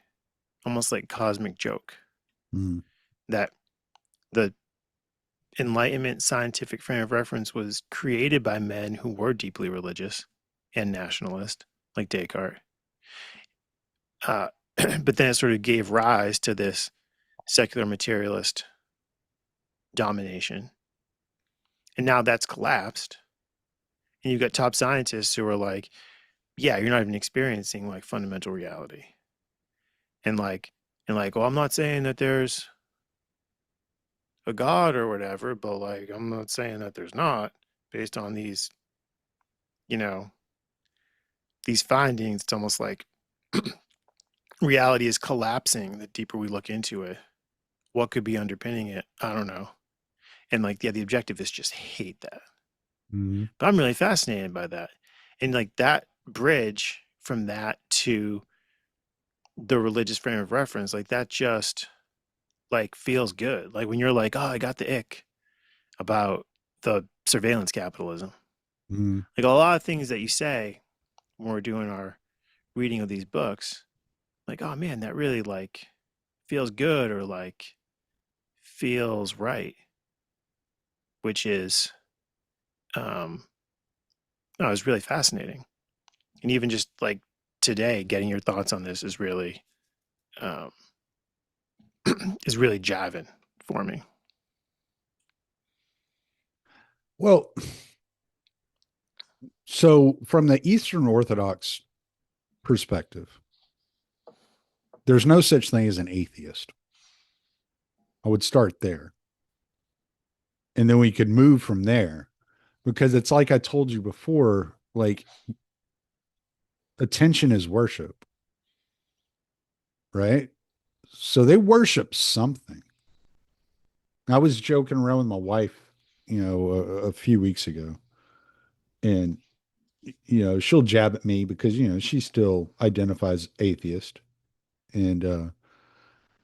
almost like cosmic joke mm, that the Enlightenment scientific frame of reference was created by men who were deeply religious and nationalist, like Descartes. Uh, but then it sort of gave rise to this secular materialist domination. And now that's collapsed. And you've got top scientists who are like, yeah, you're not even experiencing like fundamental reality. And like, well, I'm not saying that there's a God or whatever, but like, I'm not saying that there's not based on you know, these findings. It's almost like reality is collapsing the deeper we look into it. What could be underpinning it? I don't know. And like, yeah, the objectivists just hate that. mm. But I'm really fascinated by that. And like that bridge from that to the religious frame of reference, like that just like feels good. Like when you're like, oh, I got the ick about the surveillance capitalism. Mm, Like a lot of things that you say when we're doing our reading of these books, like, oh man, that really like feels good or like feels right, which is um no, it's really fascinating. And even just like today, getting your thoughts on this um is really jiving for me. well, so from the Eastern Orthodox perspective, there's no such thing as an atheist. I would start there. And then we could move from there because it's like I told you before, like attention is worship, right? So they worship something. I was joking around with my wife, a few weeks ago, and she'll jab at me because she still identifies atheist, and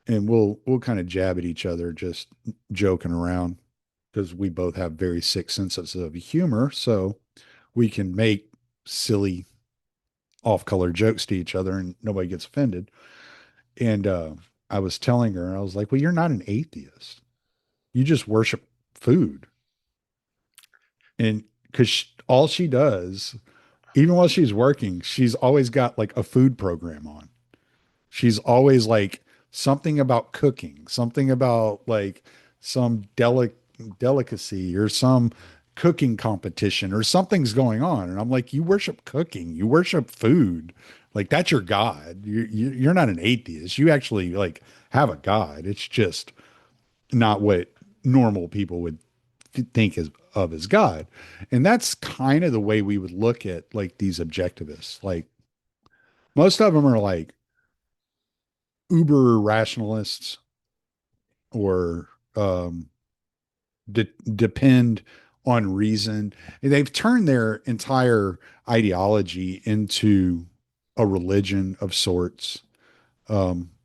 we'll kind of jab at each other, just joking around because we both have very sick senses of humor, so we can make silly off-color jokes to each other and nobody gets offended. And I was telling her, I was like, well, you're not an atheist. You just worship food. And because all she does, even while she's working, she's always got like a food program on. She's always like something about cooking, something about like some delicacy or some cooking competition or something's going on. And I'm like, you worship cooking, you worship food. Like that's your God. You're not an atheist. You actually like have a God. It's just not what normal people would think of as God. And that's kind of the way we would look at like these objectivists. Like most of them are like uber rationalists or depend on reason. And they've turned their entire ideology into a religion of sorts,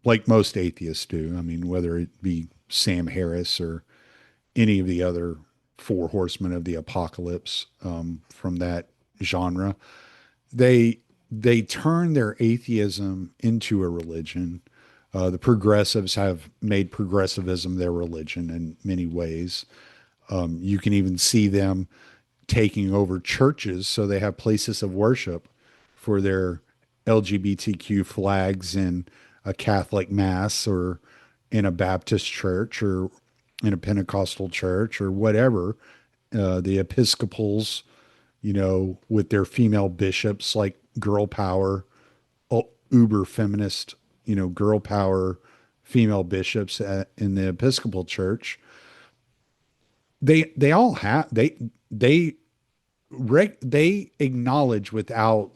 like most atheists do. I mean, whether it be Sam Harris or any of the other four horsemen of the apocalypse from that genre, they they turn their atheism into a religion. The progressives have made progressivism their religion in many ways. You can even see them taking over churches, so they have places of worship for their LGBTQ flags and a Catholic mass or in a Baptist church or in a Pentecostal church or whatever. The Episcopals, with their female bishops, like girl power, uber feminist, girl power female bishops in the Episcopal Church. They all have they acknowledge without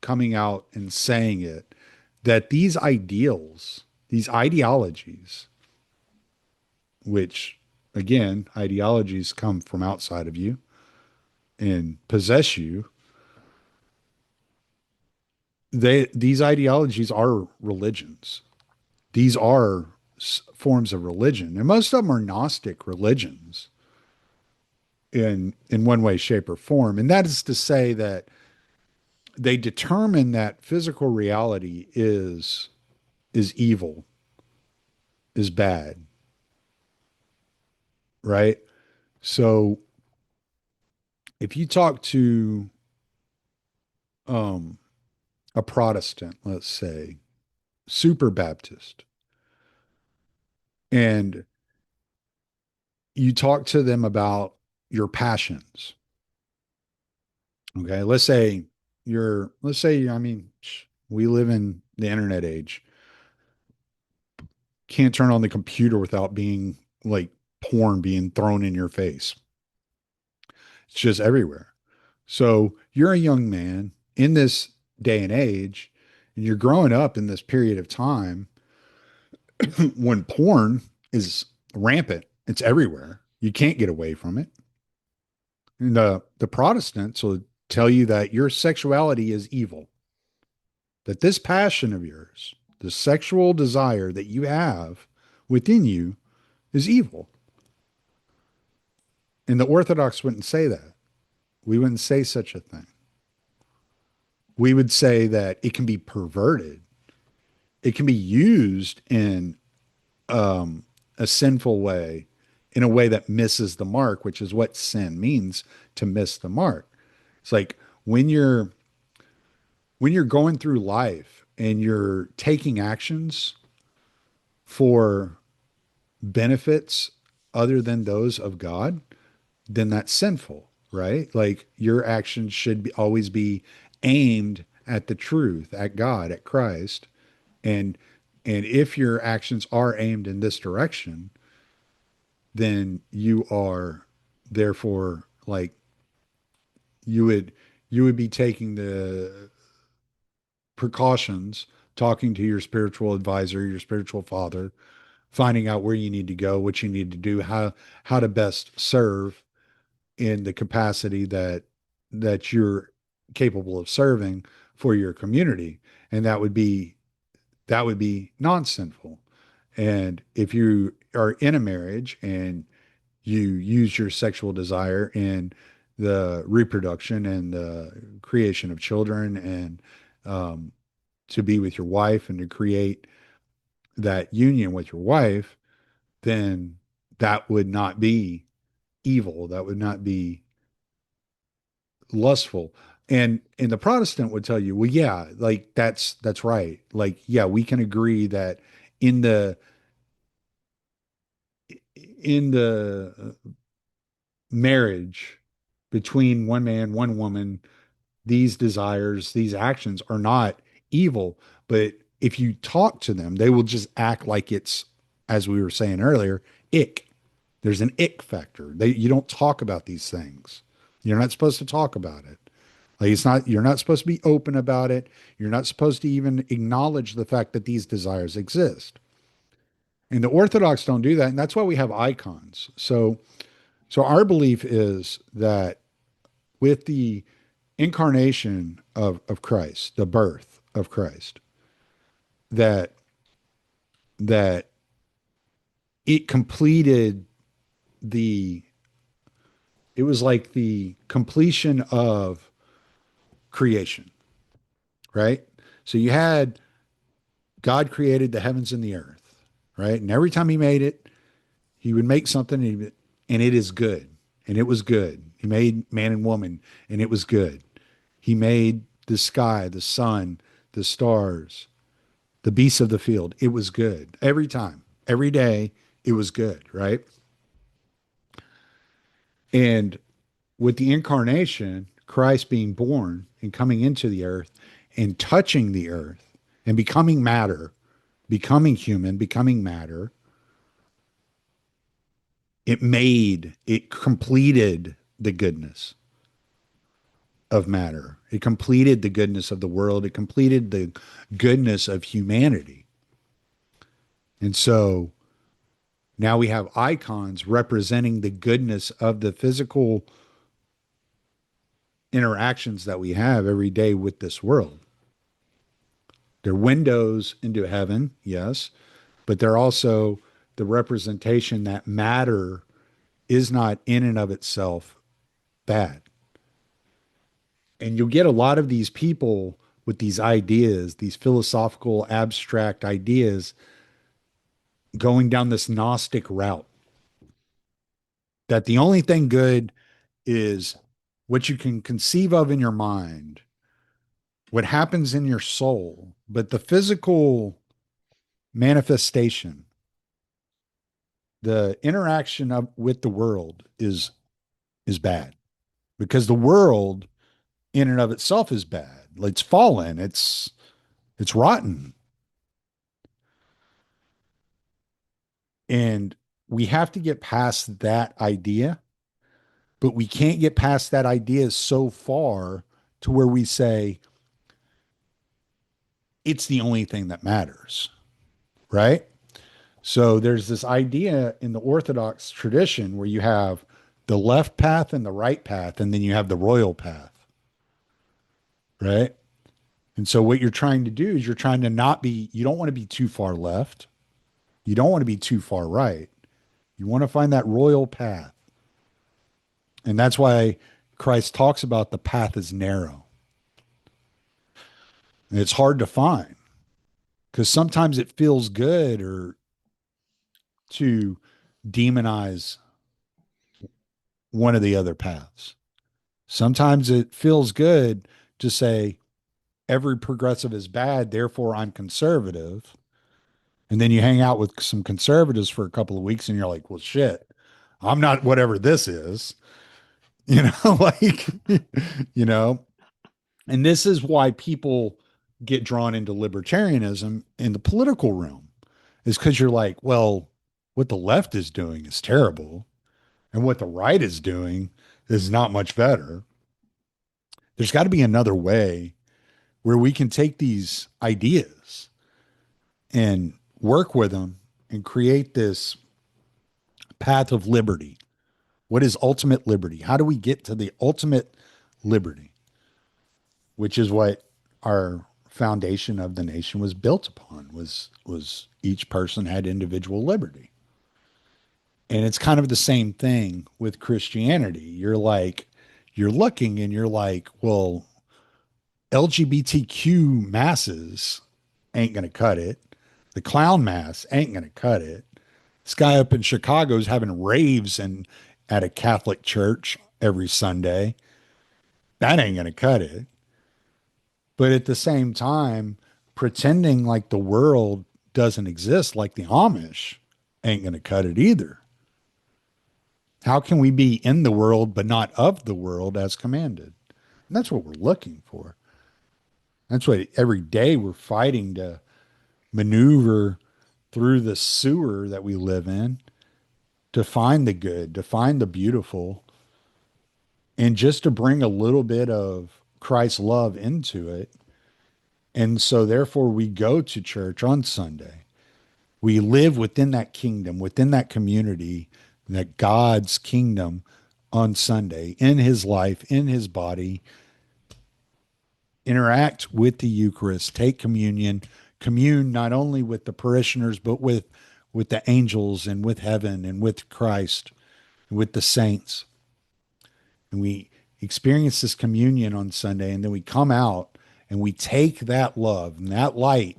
coming out and saying it that these ideals, these ideologies, which again, ideologies come from outside of you and possess you, these ideologies are religions. These are forms of religion, and most of them are Gnostic religions in one way, shape, or form. And that is to say that they determine that physical reality is evil, is bad, right? So if you talk to um, a Protestant, let's say, super Baptist, and you talk to them about your passions, okay? I mean, we live in the internet age. Can't turn on the computer without being like porn being thrown in your face. It's just everywhere. So you're a young man in this day and age, and you're growing up in this period of time when porn is rampant. It's everywhere. You can't get away from it. And the Protestants will tell you that your sexuality is evil, that this passion of yours, the sexual desire that you have within you is evil. And the Orthodox wouldn't say that. We wouldn't say such a thing. We would say that it can be perverted. It can be used in a sinful way, in a way that misses the mark, which is what sin means, to miss the mark. It's like when you're going through life and you're taking actions for benefits other than those of God, then that's sinful, right? Like your actions should always be aimed at the truth, at God, at Christ. And and if your actions are aimed in this direction, then you are therefore like you would you would be taking the precautions, talking to your spiritual advisor, your spiritual father, finding out where you need to go, what you need to do, how to best serve in the capacity that you're capable of serving for your community. And that would be non-sinful. And if you are in a marriage and you use your sexual desire in the reproduction and the creation of children and um, to be with your wife and to create that union with your wife, then that would not be evil. That would not be lustful. And the Protestant would tell you, well, yeah, like that's right. Like, yeah, we can agree that in the in the marriage between one man, one woman, these desires, these actions are not evil. But if you talk to them, they will just act like it's, as we were saying earlier, ick. There's an ick factor. You don't talk about these things. You're not supposed to talk about it. Like you're not supposed to be open about it. You're not supposed to even acknowledge the fact that these desires exist. And the Orthodox don't do that. And that's why we have icons. So our belief is that with the incarnation of Christ, the birth of Christ, that that it completed the it was like the completion of creation, right? So you had God created the heavens and the earth, right? And every time he made it, he would make something and it is good. And it was good. He made man and woman and it was good. He made the sky, the sun, the stars, the beasts of the field. It was good every time, every day. It was good, right? And with the incarnation, Christ being born and coming into the earth and touching the earth and becoming matter, becoming human, becoming matter, it completed the goodness of matter. It completed the goodness of the world. It completed the goodness of humanity. And so now we have icons representing the goodness of the physical interactions that we have every day with this world. They're windows into heaven, yes, but they're also the representation that matter is not in and of itself bad. And you'll get a lot of these people with these ideas, these philosophical, abstract ideas, going down this Gnostic route that the only thing good is what you can conceive of in your mind, what happens in your soul, but the physical manifestation, the interaction with the world is bad because the world in and of itself is bad. It's fallen. It's rotten. And we have to get past that idea, but we can't get past that idea so far to where we say it's the only thing that matters, right? So there's this idea in the Orthodox tradition where you have the left path and the right path, and then you have the royal path, right? And so what you're trying to do is you're trying to not be, you don't want to be too far left. You don't want to be too far right. You want to find that royal path. And that's why Christ talks about the path is narrow. And it's hard to find because sometimes it feels good or to demonize one of the other paths. Sometimes it feels good to say every progressive is bad, therefore I'm conservative. And then you hang out with some conservatives for a couple of weeks and you're like, well, shit, I'm not whatever this is, you know, like, you know, and this is why people get drawn into libertarianism in the political realm is because you're like, well, what the left is doing is terrible. And what the right is doing is not much better. There's got to be another way where we can take these ideas and work with them and create this path of liberty. What is ultimate liberty? How do we get to the ultimate liberty, which is what our foundation of the nation was built upon was each person had individual liberty. And it's kind of the same thing with Christianity. You're looking and you're like, well, LGBTQ masses ain't going to cut it. The clown mass ain't going to cut it. This guy up in Chicago is having raves and at a Catholic church every Sunday. That ain't going to cut it. But at the same time, pretending like the world doesn't exist, like the Amish, ain't going to cut it either. How can we be in the world but not of the world as commanded? And that's what we're looking for. That's what every day we're fighting to maneuver through the sewer that we live in to find the good, to find the beautiful, and just to bring a little bit of Christ's love into it. And so, therefore, we go to church on Sunday. We live within that kingdom, within that community, that God's kingdom on Sunday, in his life, in his body, interact with the Eucharist, take communion, commune not only with the parishioners, but with the angels and with heaven and with Christ and with the saints. And we experience this communion on Sunday, and then we come out and we take that love and that light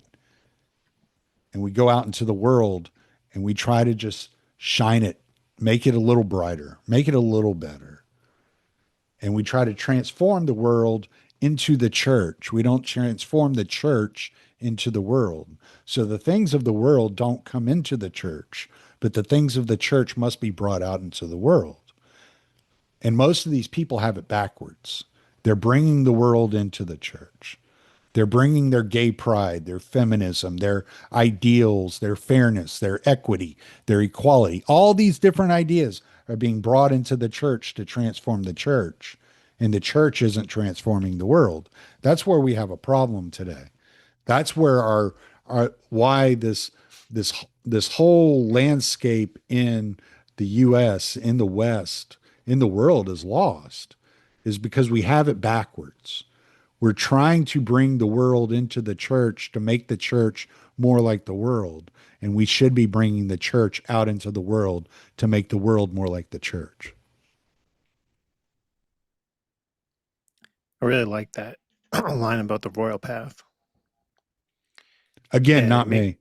and we go out into the world and we try to just shine it, make it a little brighter, make it a little better. And we try to transform the world into the church. We don't transform the church into the world. So the things of the world don't come into the church, but the things of the church must be brought out into the world. And most of these people have it backwards. They're bringing the world into the church. They're bringing their gay pride, their feminism, their ideals, their fairness, their equity, their equality. All these different ideas are being brought into the church to transform the church. And the church isn't transforming the world. That's where we have a problem today. That's where our why this whole landscape in the US, in the West, in the world is lost, is because we have it backwards. We're trying to bring the world into the church to make the church more like the world. And we should be bringing the church out into the world to make the world more like the church. I really like that line about the royal path. Again, And it not make me.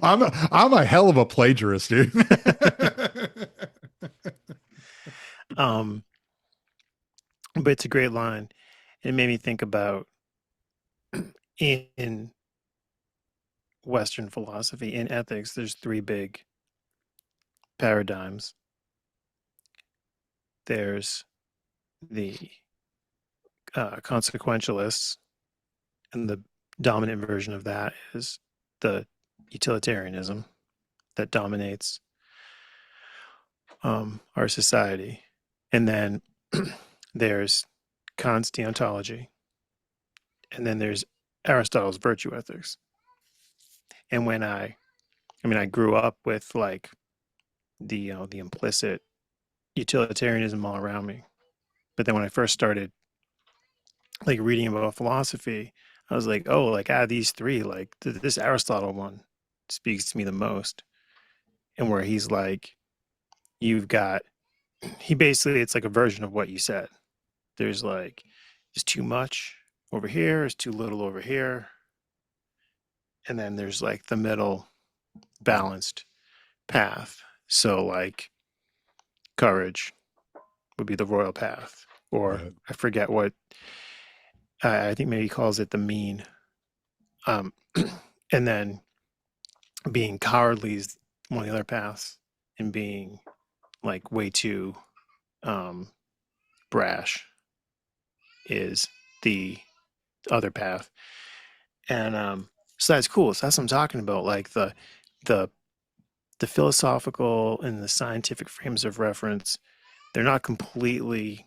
I'm a hell of a plagiarist, dude. um but it's a great line. It made me think about in Western philosophy, in ethics, there's three big paradigms. There's the consequentialists, and the dominant version of that is the utilitarianism that dominates our society. And then there's Kant's deontology, and then there's Aristotle's virtue ethics. And I grew up with like the implicit utilitarianism all around me. But then when I first started like reading about philosophy, I was like, oh, like these three, like this Aristotle one speaks to me the most. And where he's like, you've got, he basically, it's like a version of what you said. There's like, there's too much over here, there's too little over here. And then there's like the middle balanced path. So like courage would be the royal path. Or Right. I forget what, I think maybe he calls it the mean. Um, and then being cowardly is one of the other paths, and being like way too um, brash is the other path. And so that's cool. So that's what I'm talking about. Like the the philosophical and the scientific frames of reference, they're not completely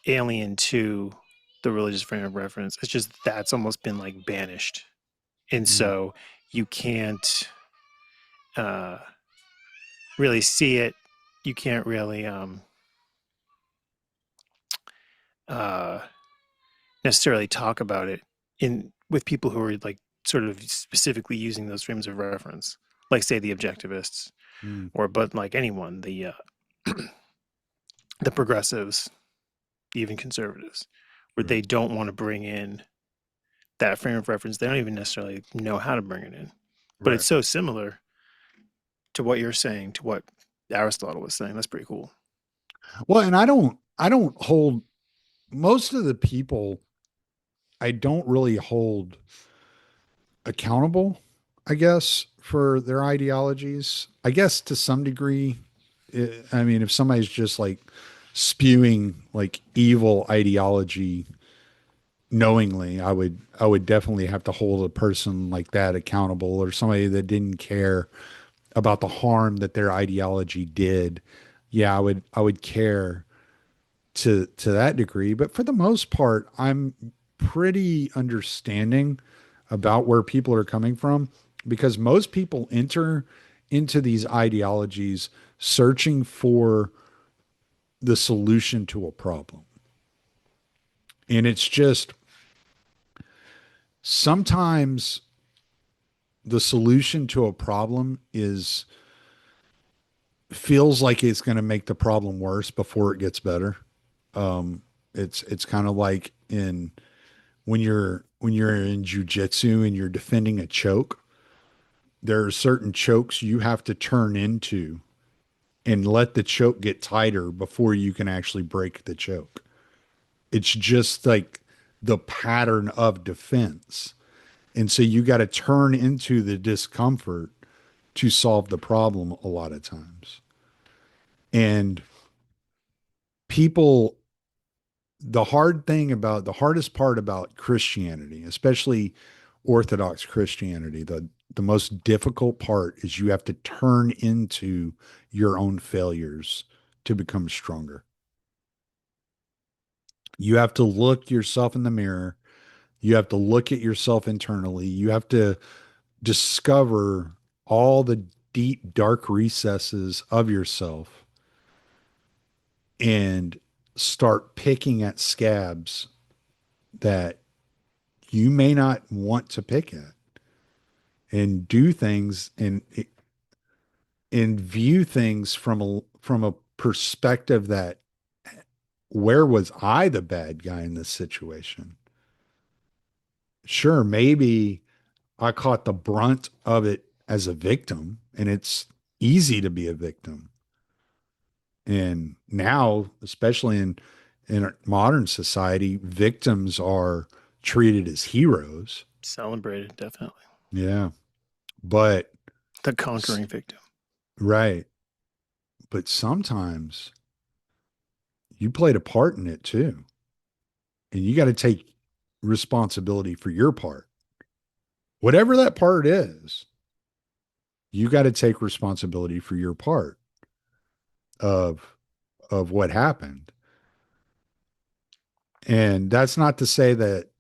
alien to the religious frame of reference. It's just that's almost been like banished. And Mm. so you can't uh, really see it. You can't really uh, necessarily talk about it in with people who are like sort of specifically using those frames of reference, like say the objectivists, Mm. or but like anyone, the progressives, even conservatives, where they Right. don't want to bring in that frame of reference. They don't even necessarily know how to bring it in, but it's Right. so similar to what you're saying, to what Aristotle was saying. That's pretty cool. Well, and I don't hold most of the people I don't really hold accountable, I guess, for their ideologies. I guess to some degree, I mean, if somebody's just like spewing like evil ideology knowingly, I would definitely have to hold a person like that accountable, or somebody that didn't care about the harm that their ideology did. Yeah, I would care to that degree, but for the most part, I'm pretty understanding about where people are coming from, because most people enter into these ideologies searching for the solution to a problem. And it's just sometimes the solution to a problem is feels like it's going to make the problem worse before it gets better. It's kind of like in when you're in jujitsu and you're defending a choke, there are certain chokes you have to turn into and let the choke get tighter before you can actually break the choke. It's just like the pattern of defense. And so you got to turn into the discomfort to solve the problem a lot of times. And people, the hardest part about Christianity, especially Orthodox Christianity, the most difficult part is you have to turn into your own failures to become stronger. You have to look yourself in the mirror. You have to look at yourself internally. You have to discover all the deep, dark recesses of yourself and start picking at scabs that you may not want to pick at, and do things and view things from a perspective that, where was I the bad guy in this situation? Sure, maybe I caught the brunt of it as a victim, and it's easy to be a victim. And now, especially in modern society, victims are treated as heroes. Celebrated, definitely. Yeah. But The conquering victim. right. But sometimes you played a part in it too. And you got to take responsibility for your part. Whatever that part is, you got to take responsibility for your part of what happened. And that's not to say that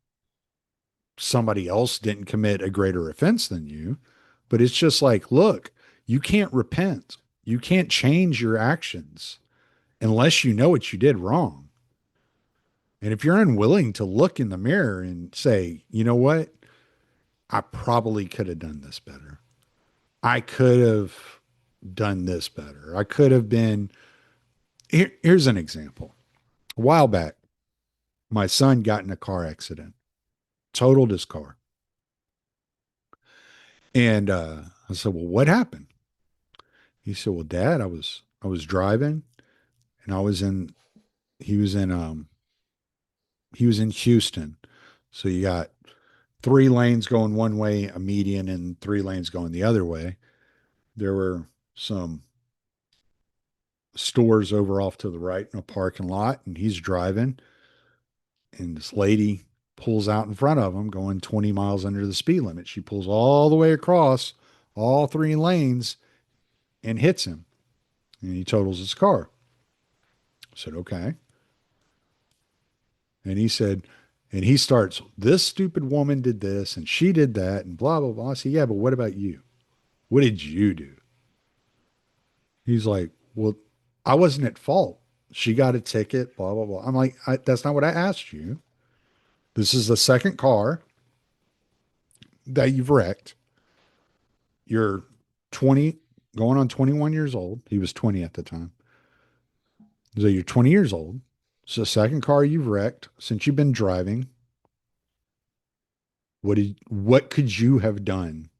somebody else didn't commit a greater offense than you, but it's just like, look, you can't repent. You can't change your actions unless you know what you did wrong. And if you're unwilling to look in the mirror and say, you know what, I probably could have done this better. I could have done this better. I could have been. Here's an example. A while back, my son got in a car accident, totaled his car. And I said, well, what happened? He said, well, Dad, I was driving and he was in he was in Houston. So you got three lanes going one way, a median, and three lanes going the other way. There were some stores over off to the right in a parking lot, and he's driving, and this lady pulls out in front of him going 20 miles under the speed limit. She pulls all the way across all three lanes and hits him, and he totals his car. I said, okay. And he said, and he starts, this stupid woman did this and she did that and blah, blah, blah. I said, yeah, but what about you? What did you do? He's like, well, I wasn't at fault. She got a ticket, blah, blah, blah. I'm like, that's not what I asked you. This is the second car that you've wrecked. You're 20, going on 21 years old. He was 20 at the time. So you're 20 years old. It's the second car you've wrecked since you've been driving. What could you have done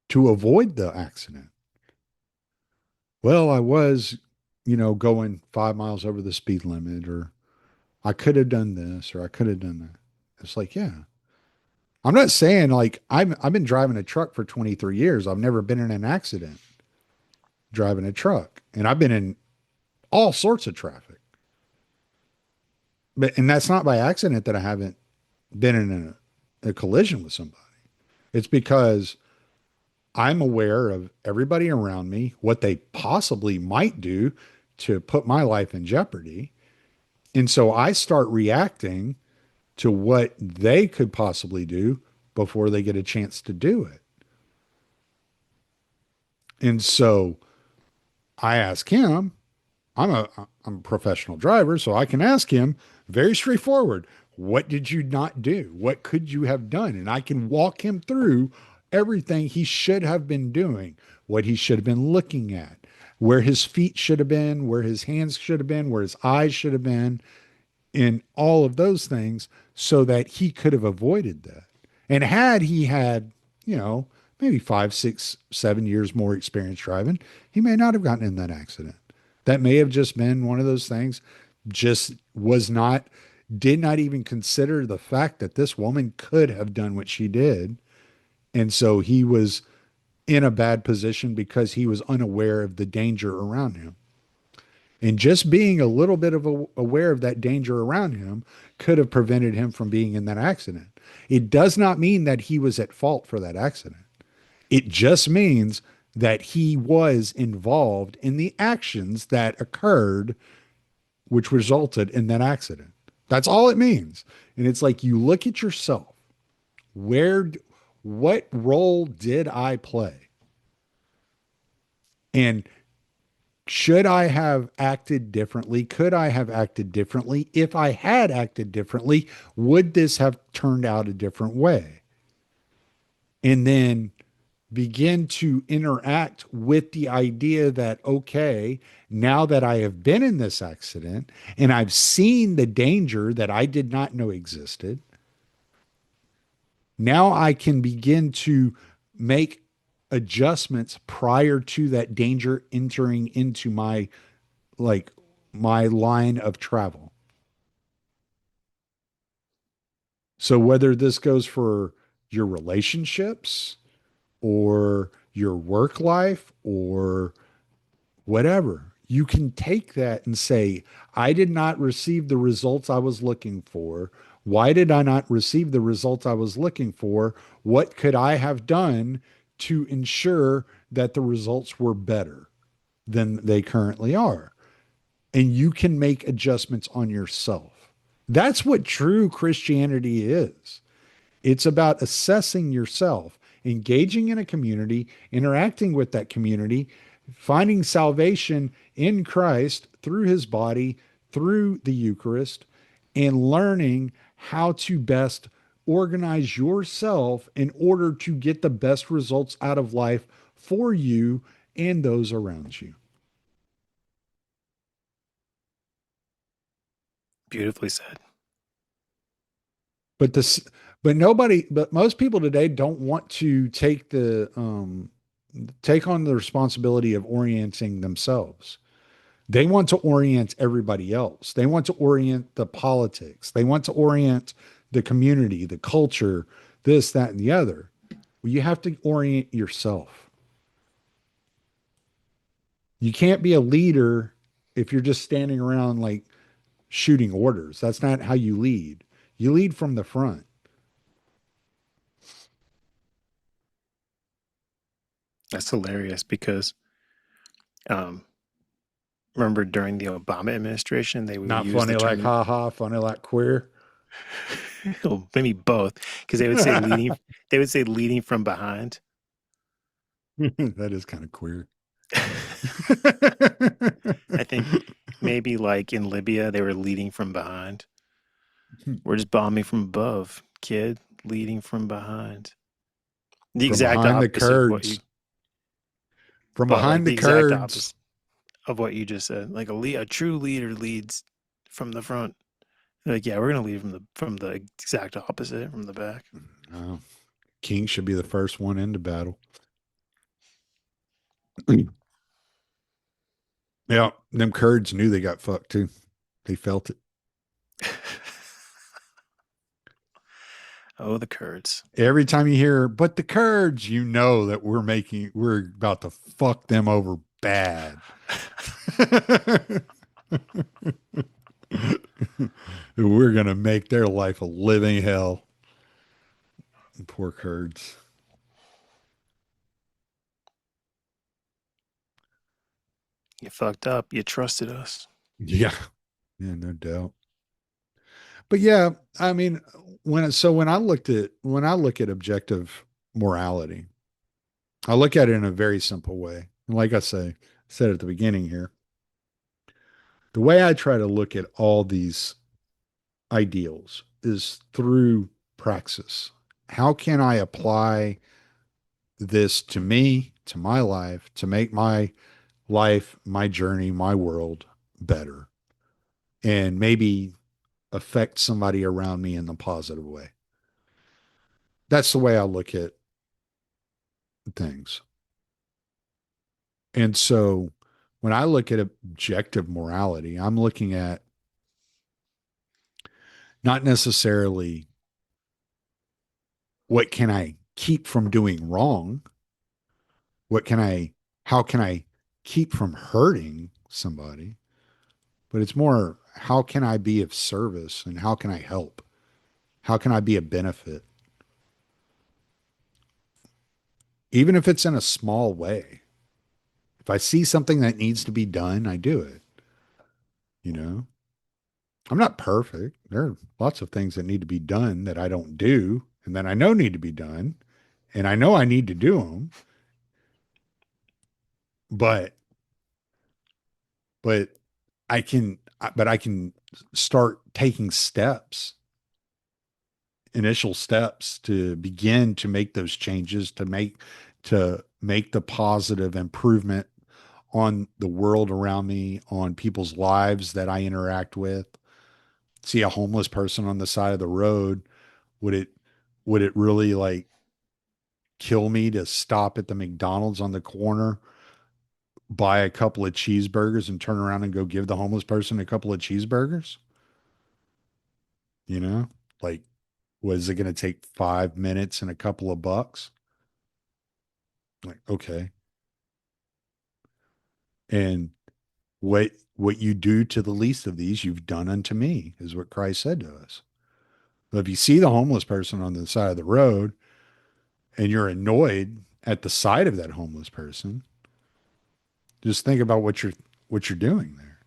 to avoid the accident? Well, I was, going 5 miles over the speed limit, or I could have done this, or I could have done that. It's like, yeah. I'm not saying like I've been driving a truck for 23 years. I've never been in an accident driving a truck, and I've been in all sorts of traffic. And that's not by accident that I haven't been in a collision with somebody. It's because I'm aware of everybody around me, what they possibly might do to put my life in jeopardy. And so I start reacting to what they could possibly do before they get a chance to do it. And so I ask him, I'm a professional driver, so I can ask him very straightforward, what did you not do? What could you have done? And I can walk him through everything he should have been doing, what he should have been looking at, where his feet should have been, where his hands should have been, where his eyes should have been, in all of those things so that he could have avoided that. And had he had, maybe 5, 6, 7 years more experience driving, he may not have gotten in that accident. That may have just been one of those things. just was not, did not even consider the fact that this woman could have done what she did. And so he was in a bad position because he was unaware of the danger around him. And just being a little bit of aware of that danger around him could have prevented him from being in that accident. It does not mean that he was at fault for that accident. It just means that he was involved in the actions that occurred, which resulted in that accident. That's all it means. And it's like you look at yourself. Where, what role did I play? And should I have acted differently? Could I have acted differently? If I had acted differently, would this have turned out a different way? And then begin to interact with the idea that, okay, now that I have been in this accident and I've seen the danger that I did not know existed, now I can begin to make adjustments prior to that danger entering into my, like, my line of travel. So whether this goes for your relationships or your work life or whatever, you can take that and say, I did not receive the results I was looking for. Why did I not receive the results I was looking for? What could I have done to ensure that the results were better than they currently are? And you can make adjustments on yourself. That's what true Christianity is. It's about assessing yourself, engaging in a community, interacting with that community, finding salvation in Christ through his body, through the Eucharist, and learning how to best organize yourself in order to get the best results out of life for you and those around you. Beautifully said. But this, but nobody, but most people today don't want to take on the responsibility of orienting themselves. They want to orient everybody else. They want to orient the politics. They want to orient the community, the culture, this, that, and the other. Well, you have to orient yourself. You can't be a leader if you're just standing around like shooting orders. That's not how you lead. You lead from the front. That's hilarious because um, remember during the Obama administration, they would Not use funny the like term, ha ha, funny like queer. oh, maybe both, because they would say leading, they would say leading from behind. That is kind of queer. I think maybe like in Libya, they were leading from behind. We're just bombing from above, kid, leading from behind. The From exact behind the opposite of what you, curds. From but like behind the the exact curds. opposite of what you just said. Like a true leader leads from the front. Like, yeah, we're gonna lead from the exact opposite, from the back. Uh, King should be the first one into battle. Yeah, them Kurds knew they got fucked too. They felt it. Oh, the Kurds. Every time you hear, but the Kurds, you know that we're about to fuck them over bad. We're going to make their life a living hell. Poor Kurds. You fucked up. You trusted us. Yeah. Yeah, no doubt. But yeah, I mean, when I look at objective morality, I look at it in a very simple way. And like said at the beginning here, the way I try to look at all these ideals is through praxis. How can I apply this to me, to my life, to make my life, my journey, my world better, and maybe affect somebody around me in a positive way? That's the way I look at things. And so when I look at objective morality, I'm looking at not necessarily what can I keep from doing wrong? What can I, how can I keep from hurting somebody? But it's more, how can I be of service and how can I help? How can I be a benefit? Even if it's in a small way. If I see something that needs to be done, I do it. You know, I'm not perfect. There are lots of things that need to be done that I don't do and that I know need to be done. And I know I need to do them, but, but I can start taking steps, initial steps to begin to make those changes, to make the positive improvement on the world around me, on people's lives that I interact with. See a homeless person on the side of the road, would it really like kill me to stop at the McDonald's on the corner, buy a couple of cheeseburgers and turn around and go give the homeless person a couple of cheeseburgers? You know? Like, was it going to take 5 minutes and a couple of bucks? Like, okay. And what you do to the least of these, you've done unto me, is what Christ said to us. But if you see the homeless person on the side of the road and you're annoyed at the sight of that homeless person, just think about what you're doing there.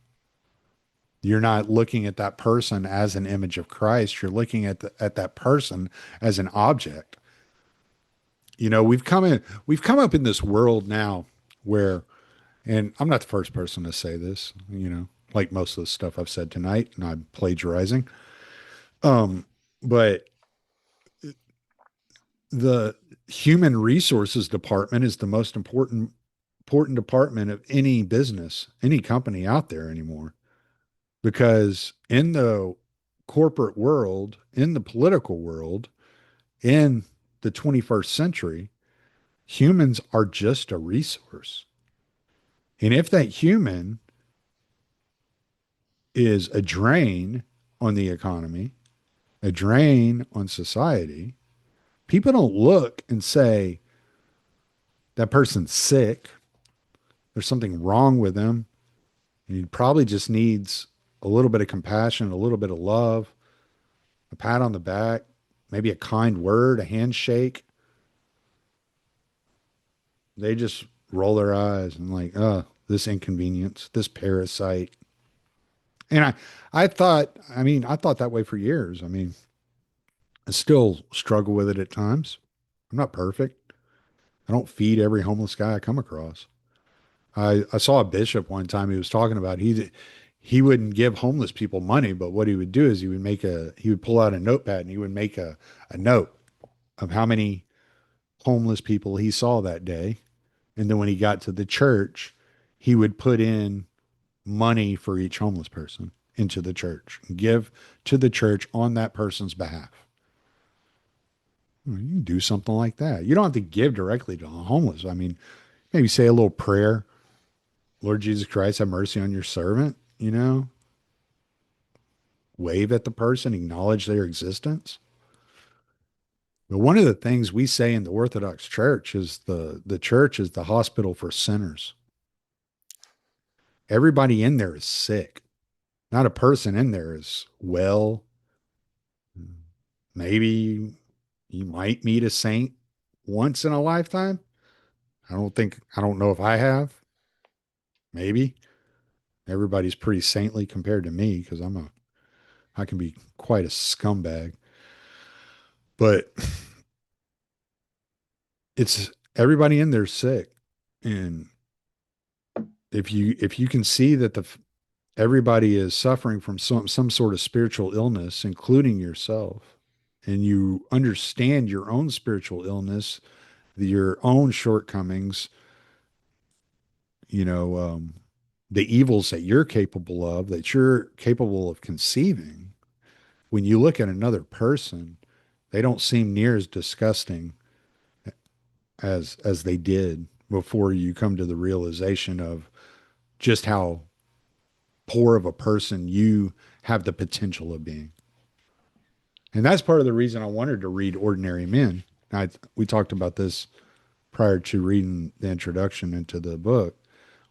You're not looking at that person as an image of Christ. You're looking at that person as an object. You know, we've come up in this world now where, and I'm not the first person to say this, you know, like most of the stuff I've said tonight, and I'm plagiarizing. Um, but the human resources department is the most important department of any business, any company out there anymore. Because in the corporate world, in the political world, in the 21st century, humans are just a resource. And if that human is a drain on the economy, a drain on society, people don't look and say, that person's sick. There's something wrong with them. He probably just needs a little bit of compassion, a little bit of love, a pat on the back, maybe a kind word, a handshake. They just roll their eyes and like, oh, this inconvenience, this parasite. And I thought that way for years. I mean, I still struggle with it at times. I'm not perfect. I don't feed every homeless guy I come across. I saw a bishop one time. He was talking about he wouldn't give homeless people money, but what he would do is he would pull out a notepad and he would make a note of how many homeless people he saw that day. And then when he got to the church, he would put in money for each homeless person into the church and give to the church on that person's behalf. Well, you can do something like that. You don't have to give directly to the homeless. I mean, maybe say a little prayer. Lord Jesus Christ, have mercy on your servant, you know, wave at the person, acknowledge their existence. But one of the things we say in the Orthodox Church is the church is the hospital for sinners. Everybody in there is sick. Not a person in there is well. Maybe you might meet a saint once in a lifetime. I don't know if I have. Maybe. Everybody's pretty saintly compared to me because I can be quite a scumbag. But it's everybody in there's sick. And if you can see that the everybody is suffering from some sort of spiritual illness, including yourself, and you understand your own spiritual illness, your own shortcomings, you know, the evils that you're capable of, that you're capable of conceiving. When you look at another person, they don't seem near as disgusting as they did before you come to the realization of just how poor of a person you have the potential of being. And that's part of the reason I wanted to read Ordinary Men. We talked about this prior to reading the introduction into the book.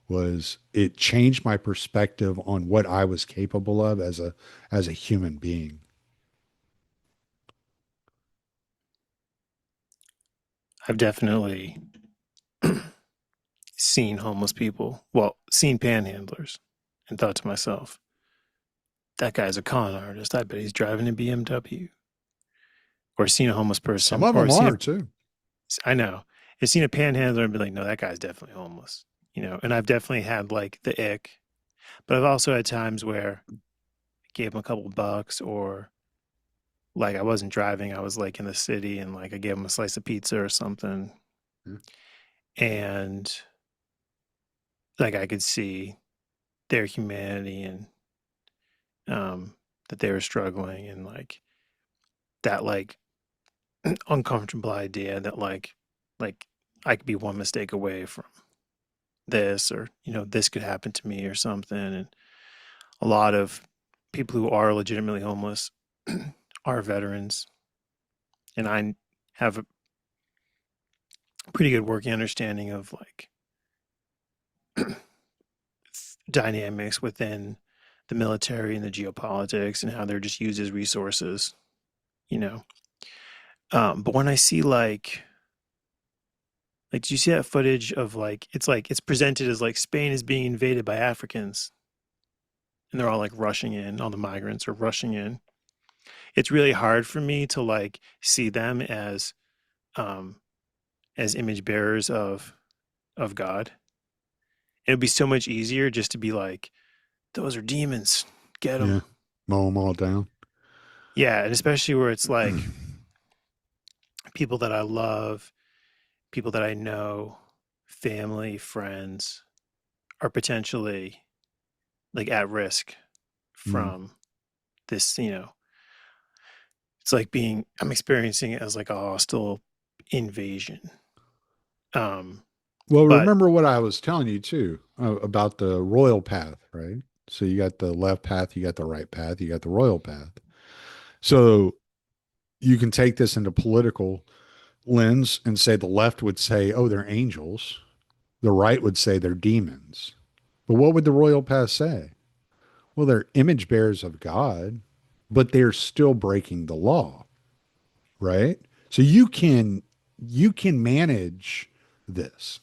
Was it changed my perspective on what I was capable of as a human being. I've definitely seen homeless people, well, seen panhandlers, and thought to myself, that guy's a con artist. I bet he's driving a BMW. Or seen a homeless Some person, of or them seen a, are too. I know, I've seen a panhandler and be like, no, that guy's definitely homeless, and I've definitely had like the ick, but I've also had times where I gave him a couple bucks, or like I wasn't driving, I was like in the city and like I gave him a slice of pizza or something. Yeah. And like I could see their humanity and that they were struggling, and like that like uncomfortable idea that like I could be one mistake away from this, or this could happen to me or something. And a lot of people who are legitimately homeless are veterans, and I have a pretty good working understanding of like dynamics within the military and the geopolitics and how they're just used as resources, you know. But when I see do you see that footage of like it's presented as like Spain is being invaded by Africans, and they're all like rushing in, all the migrants are rushing in. It's really hard for me to like see them um as image bearers of God. It would be so much easier just to be like, those are demons, get them. Yeah. Mow them all down. Yeah, and especially where it's like people that I love, people that I know, family, friends are potentially like at risk Mm. from this, it's like I'm experiencing it as like a hostile invasion. Um, Well, but remember what I was telling you too about the royal path, right? So you got the left path, you got the right path, you got the royal path. So you can take this into political lens and say the left would say, oh, they're angels. The right would say they're demons. But what would the royal path say? Well, they're image bearers of God, but they're still breaking the law, right? So you can manage this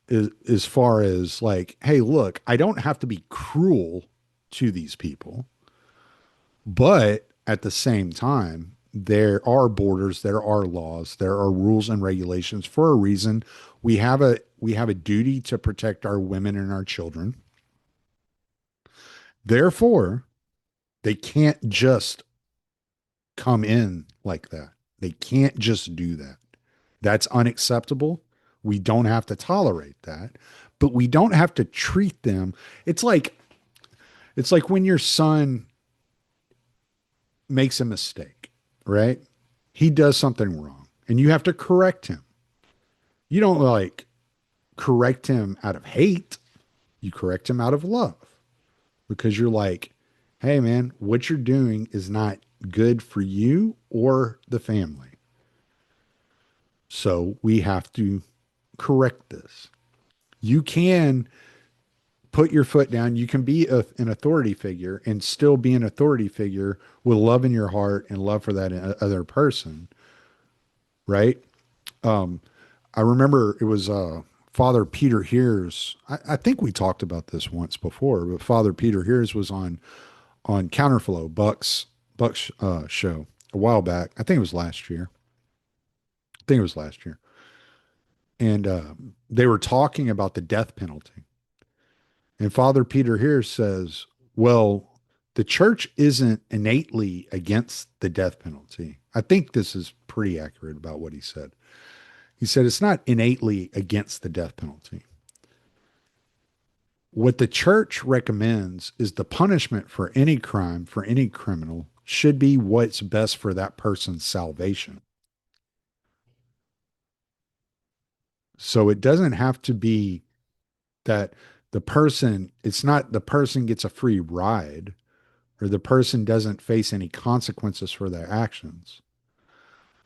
as far as like, hey, look, I don't have to be cruel to these people, but at the same time, there are borders, there are laws, there are rules and regulations for a reason. We have a duty to protect our women and our children. Therefore, they can't just come in like that. They can't just do that. That's unacceptable. We don't have to tolerate that, but we don't have to treat them. It's like it's like when your son makes a mistake, right? He does something wrong and you have to correct him. You don't like correct him out of hate. You correct him out of love because you're like, "Hey man, what you're doing is not good for you or the family. So we have to correct this." You can put your foot down. You can be an authority figure and still be an authority figure with love in your heart and love for that other person, right? Um, I remember it was Father Peter Hears. I think we talked about this once before, but Father Peter Hears was on Counterflow Buck's show a while back. I think it was last year. I think it was last year, and they were talking about the death penalty. And Father Peter here says, well, the church isn't innately against the death penalty. I think this is pretty accurate about what he said. He said it's not innately against the death penalty. What the church recommends is the punishment for any crime, for any criminal, should be what's best for that person's salvation. So it doesn't have to be that it's not the person gets a free ride, or the person doesn't face any consequences for their actions.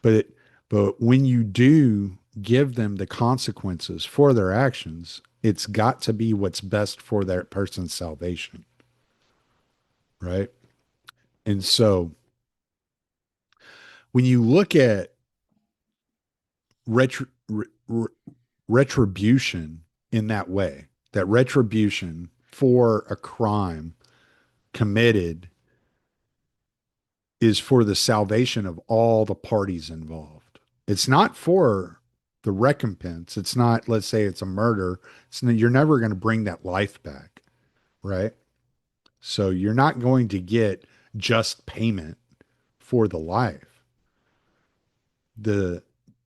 But but when you do give them the consequences for their actions, it's got to be what's best for that person's salvation, right? And so when you look at retri- re- retribution in that way, that retribution for a crime committed is for the salvation of all the parties involved. It's not for the recompense. It's not, let's say it's a murder. You're never going to bring that life back, right? So you're not going to get just payment for the life. The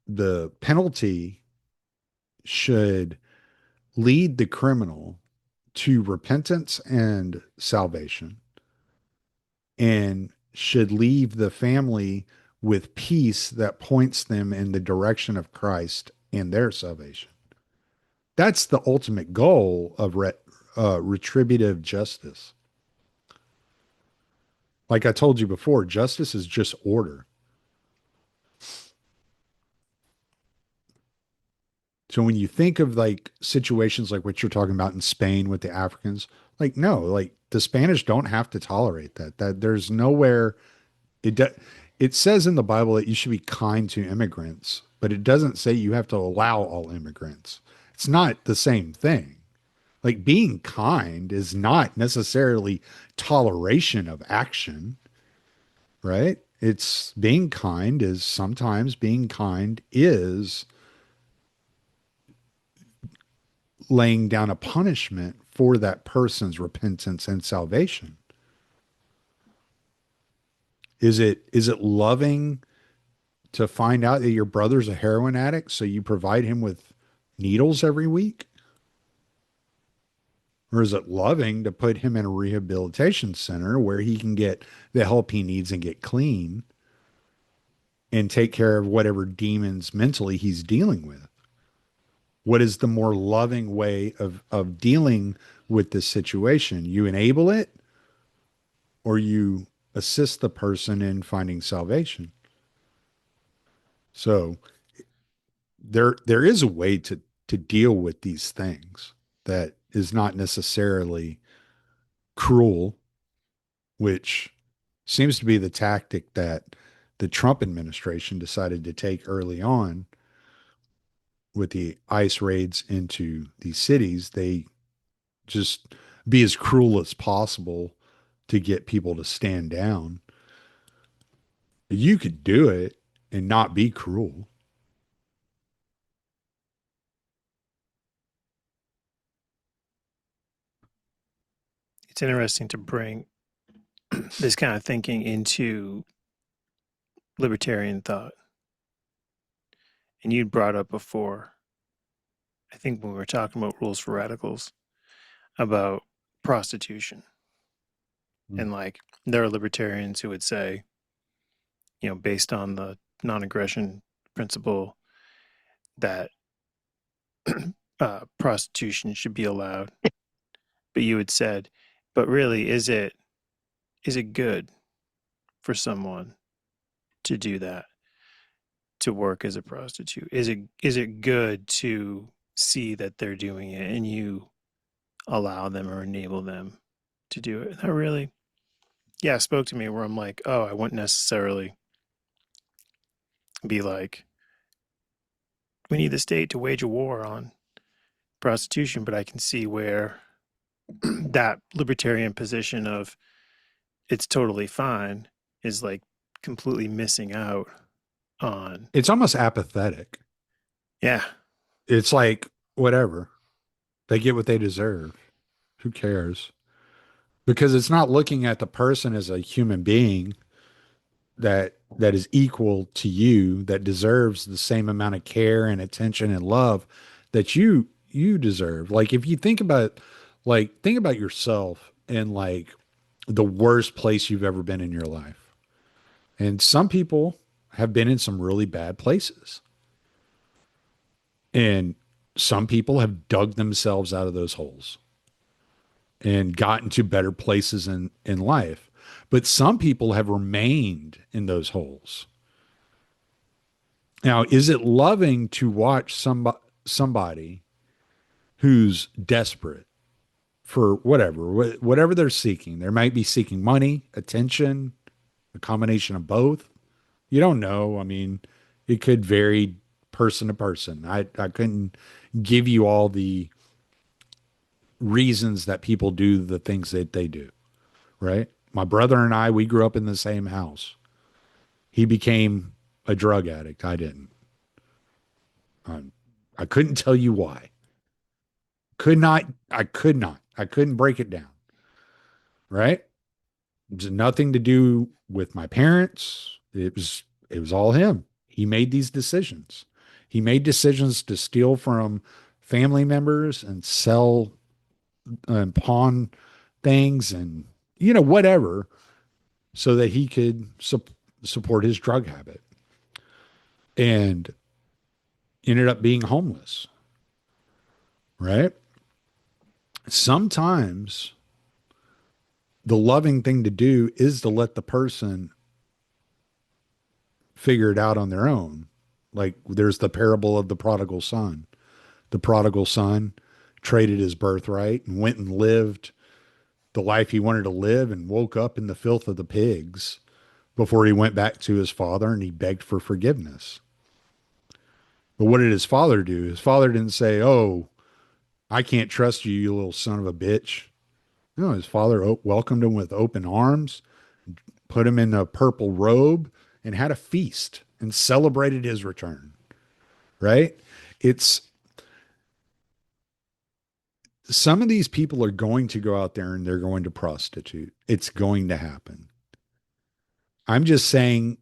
the penalty should lead the criminal to repentance and salvation, and should leave the family with peace that points them in the direction of Christ and their salvation. That's the ultimate goal of retributive justice. Like I told you before, justice is just order. So when you think of like situations like what you're talking about in Spain with the Africans, like no, like the Spanish don't have to tolerate that. That there's nowhere it do, it says in the Bible that you should be kind to immigrants, but it doesn't say you have to allow all immigrants. It's not the same thing. Like being kind is not necessarily toleration of action, right? It's being kind is sometimes being kind is laying down a punishment for that person's repentance and salvation. Is it loving to find out that your brother's a heroin addict so you provide him with needles every week? Or is it loving to put him in a rehabilitation center where he can get the help he needs and get clean and take care of whatever demons mentally he's dealing with? What is the more loving way of dealing with this situation? You enable it or you assist the person in finding salvation. So there is a way to deal with these things that is not necessarily cruel, which seems to be the tactic that the Trump administration decided to take early on with the ICE raids into these cities. They just be as cruel as possible to get people to stand down. You could do it and not be cruel. It's interesting to bring this kind of thinking into libertarian thought. And you brought up before, I think when we were talking about rules for radicals, about prostitution. Mm. And like there are libertarians who would say, based on the non-aggression principle, that prostitution should be allowed. But you had said, but really, is it good for someone to do that, to work as a prostitute? Is it good to see that they're doing it and you allow them or enable them to do it? That really, yeah, spoke to me where I'm like, oh, I wouldn't necessarily be like, we need the state to wage a war on prostitution, but I can see where that libertarian position of it's totally fine is like completely missing out on, It's almost apathetic. yeah, It's like, whatever. They get what they deserve. Who cares? Because it's not looking at the person as a human being that is equal to you, that deserves the same amount of care and attention and love that you deserve. Like if you think about yourself and like the worst place you've ever been in your life. And some people have been in some really bad places. And some people have dug themselves out of those holes and gotten to better places in life. But some people have remained in those holes. Now, is it loving to watch somebody who's desperate for whatever they're seeking? They might be seeking money, attention, a combination of both. You don't know. I mean, it could vary person to person. I couldn't give you all the reasons that people do the things that they do, right? My brother and I, we grew up in the same house. He became a drug addict. I didn't. Um, I couldn't tell you why. Could not. I could not. I couldn't break it down. Right? It was nothing to do with my parents. It was all him. He made these decisions. He made decisions to steal from family members and sell and pawn things and whatever so that he could support his drug habit and ended up being homeless, right? Sometimes the loving thing to do is to let the person figure it out on their own. Like there's the parable of the prodigal son. The prodigal son traded his birthright and went and lived the life he wanted to live and woke up in the filth of the pigs before he went back to his father and he begged for forgiveness. But what did his father do? His father didn't say, "Oh, I can't trust you, you little son of a bitch." No, his father welcomed him with open arms, put him in a purple robe, and had a feast and celebrated his return. Right? It's some of these people are going to go out there and they're going to prostitute. It's going to happen. I'm just saying,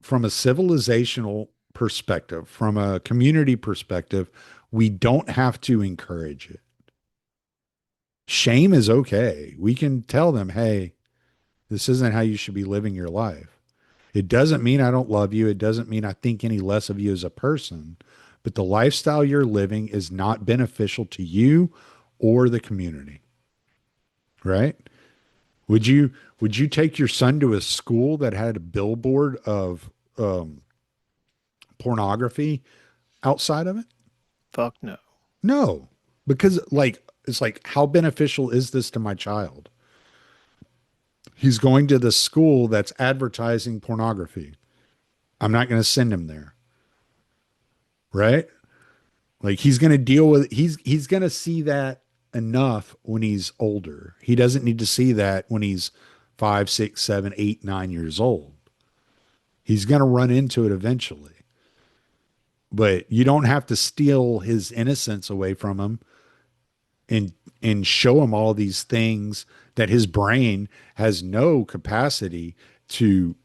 from a civilizational perspective, from a community perspective, we don't have to encourage it. Shame is okay. We can tell them, hey, this isn't how you should be living your life. It doesn't mean I don't love you. It doesn't mean I think any less of you as a person. But the lifestyle you're living is not beneficial to you or the community. Right? Would you take your son to a school that had a billboard of pornography outside of it? Fuck no. No, because like it's like how beneficial is this to my child? He's going to the school that's advertising pornography. I'm not going to send him there. Right? Like he's going to deal with he's going to see that enough when he's older. He doesn't need to see that when he's 5, 6, 7, 8, 9 years old. He's going to run into it eventually. But you don't have to steal his innocence away from him and show him all these things that his brain has no capacity to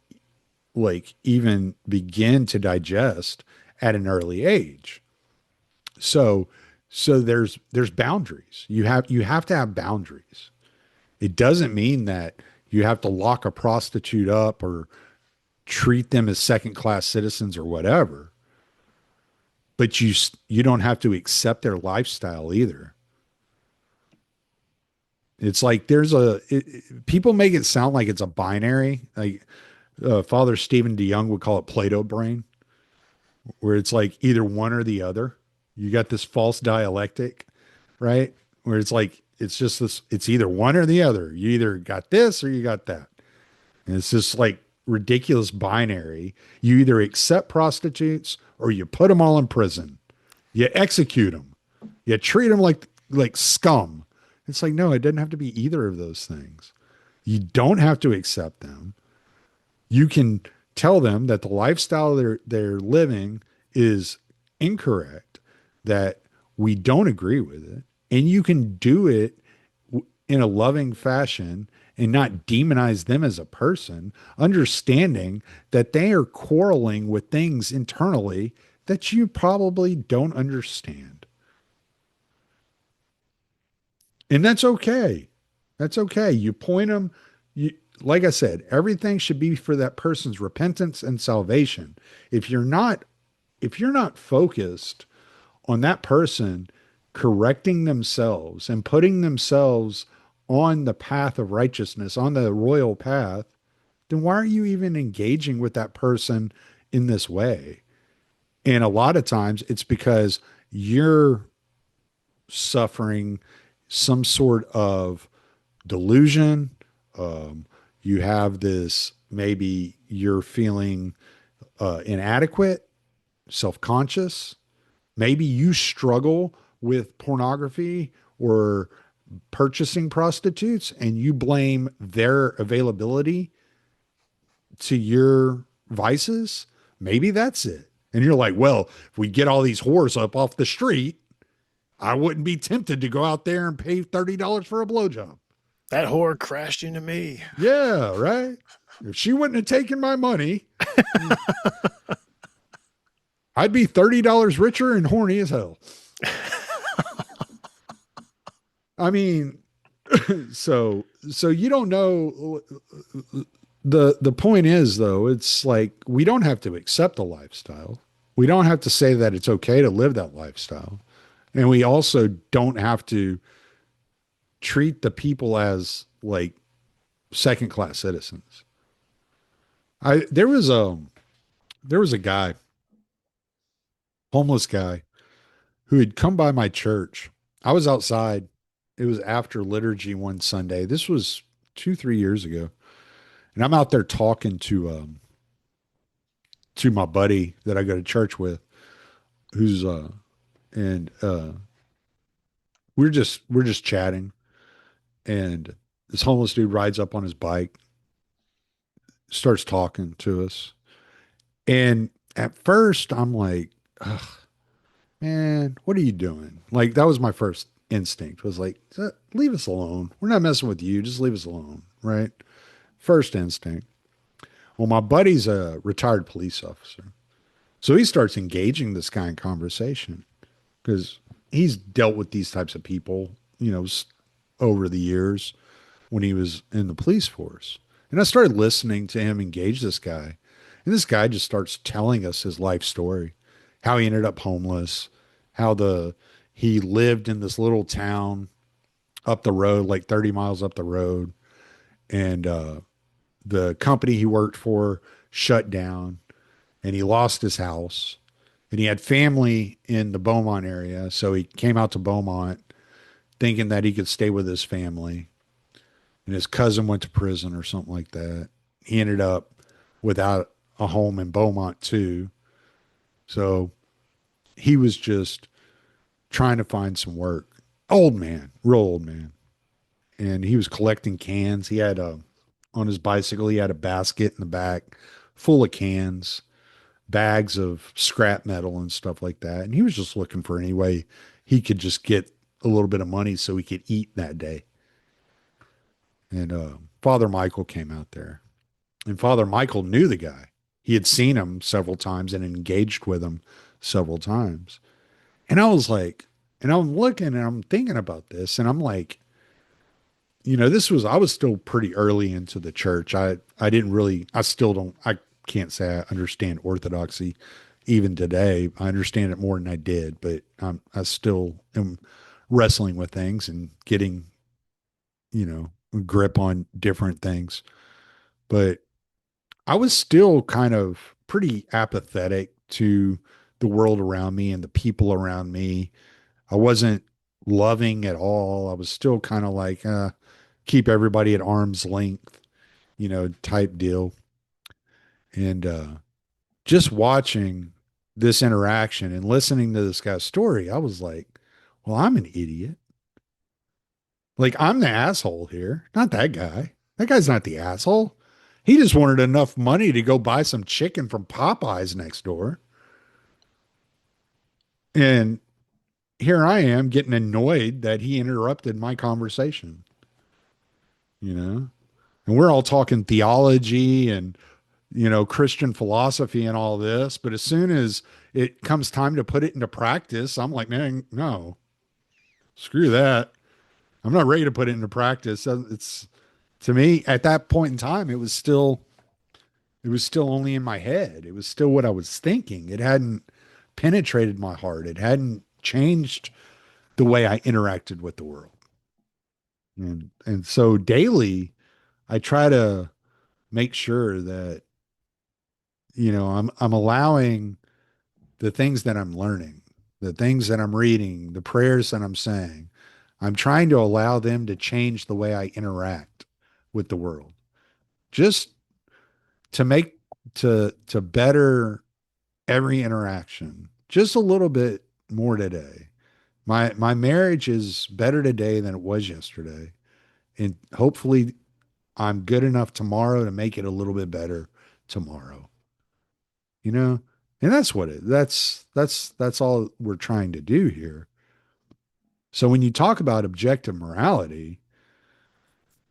like even begin to digest at an early age. So there's boundaries. You have to have boundaries. It doesn't mean that you have to lock a prostitute up or treat them as second class citizens or whatever. But you don't have to accept their lifestyle either. It's like people make it sound like it's a binary. Like Father Stephen DeYoung would call it Plato brain, where it's like either one or the other. You got this false dialectic, right? Where it's like it's just this. It's either one or the other. You either got this or you got that. And it's just like ridiculous binary. You either accept prostitutes or you put them all in prison. You execute them. You treat them like scum. It's like, no, it doesn't have to be either of those things. You don't have to accept them. You can tell them that the lifestyle they're living is incorrect, that we don't agree with it, and you can do it in a loving fashion and not demonize them as a person, understanding that they are quarreling with things internally that you probably don't understand. And that's okay. That's okay. You point them, like I said, everything should be for that person's repentance and salvation. If you're not focused on that person correcting themselves and putting themselves on the path of righteousness, on the royal path, then why are you even engaging with that person in this way? And a lot of times it's because you're suffering some sort of delusion. Um, you have this, maybe you're feeling inadequate, self conscious. Maybe you struggle with pornography or purchasing prostitutes and you blame their availability to your vices. Maybe that's it. And you're like, well, if we get all these whores up off the street, I wouldn't be tempted to go out there and pay $30 for a blowjob. That whore crashed into me. Yeah, right. If she wouldn't have taken my money, I'd be $30 richer and horny as hell. I mean, so you don't know. The point is, though, it's like we don't have to accept the lifestyle. We don't have to say that it's okay to live that lifestyle. And we also don't have to treat the people as like second class citizens. I there was a guy, homeless guy, who had come by my church. I was outside. It was after liturgy one Sunday. This was 2, 3 years ago. And I'm out there talking to my buddy that I go to church with, who's and we're just chatting, and this homeless dude rides up on his bike, starts talking to us. And at first I'm like, ugh, man, what are you doing? Like that was my first instinct, was like, leave us alone. We're not messing with you. Just leave us alone. Right. First instinct. Well, my buddy's a retired police officer. So he starts engaging this guy in conversation because he's dealt with these types of people, over the years when he was in the police force. And I started listening to him engage this guy. And this guy just starts telling us his life story, how he ended up homeless, how he lived in this little town up the road, like 30 miles up the road. And the company he worked for shut down and he lost his house. And he had family in the Beaumont area. So he came out to Beaumont thinking that he could stay with his family. And his cousin went to prison or something like that. He ended up without a home in Beaumont too. So he was just trying to find some work. Old man, real old man. And he was collecting cans. He had on his bicycle, he had a basket in the back full of cans, bags of scrap metal and stuff like that. And he was just looking for any way he could just get a little bit of money so he could eat that day. And Father Michael came out there. And Father Michael knew the guy. He had seen him several times and engaged with him several times. And I was like, and I'm looking and I'm thinking about this, and I'm like, I was still pretty early into the church. I didn't really, I still don't, I can't say I understand orthodoxy even today. I understand it more than I did, but I still am wrestling with things and getting, a grip on different things. But I was still kind of pretty apathetic to the world around me and the people around me. I wasn't loving at all. I was still kind of like, keep everybody at arm's length, type deal. And just watching this interaction and listening to this guy's story, I was like, well, I'm an idiot. Like, I'm the asshole here, not that guy. That guy's not the asshole. He just wanted enough money to go buy some chicken from Popeyes next door. And here I am getting annoyed that he interrupted my conversation, you know? And we're all talking theology and, Christian philosophy and all this. But as soon as it comes time to put it into practice, I'm like, man, no, screw that. I'm not ready to put it into practice. It's, to me at that point in time, it was still only in my head. It was still what I was thinking. It hadn't penetrated my heart. It hadn't changed the way I interacted with the world. And so daily I try to make sure that, I'm allowing the things that I'm learning, the things that I'm reading, the prayers that I'm saying, I'm trying to allow them to change the way I interact with the world. Just to make to better every interaction just a little bit more today. My marriage is better today than it was yesterday. And hopefully I'm good enough tomorrow to make it a little bit better tomorrow. You know? And that's what it that's all we're trying to do here. So when you talk about objective morality,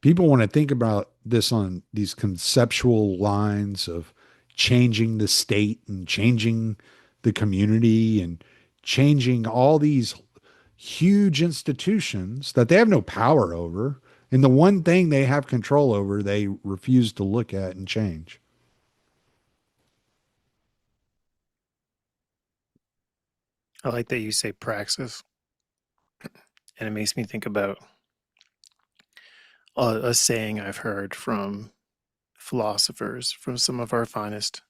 people want to think about this on these conceptual lines of changing the state and changing the community and changing all these huge institutions that they have no power over. And the one thing they have control over, they refuse to look at and change. I like that you say praxis, and it makes me think about a saying I've heard from philosophers from some of our finest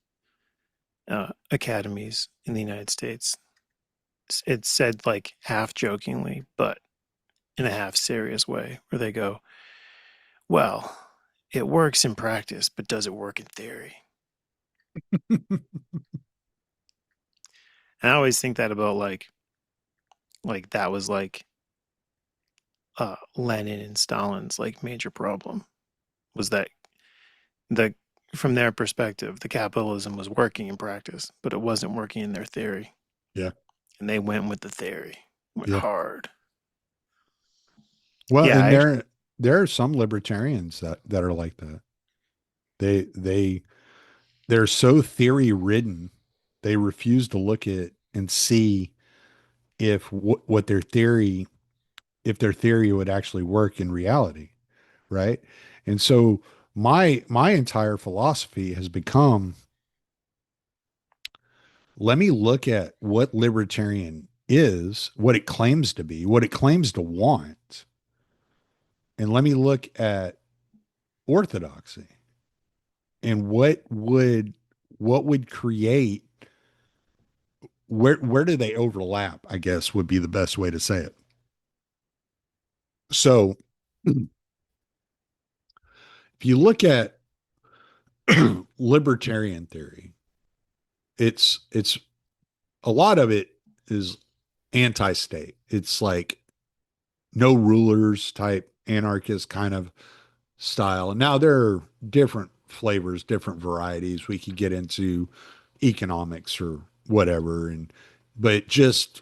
academies in the United States. It's said like half jokingly, but in a half serious way, where they go, well, it works in practice, but does it work in theory? And I always think that about like that was like Lenin and Stalin's like major problem was that the from their perspective, the capitalism was working in practice, but it wasn't working in their theory. Yeah. And they went with the theory, went Yeah. hard. Well, Yeah, and there are some libertarians that are like that. They they're so theory ridden, they refuse to look at and see if what their theory if their theory would actually work in reality, right? And so my entire philosophy has become, let me look at what libertarian is, what it claims to be, what it claims to want, and let me look at orthodoxy and what would create, where do they overlap, I guess would be the best way to say it. So if you look at libertarian theory, it's a lot of it is anti-state. It's like no rulers type anarchist kind of style. And now there are different flavors, different varieties. We could get into economics or whatever, and but just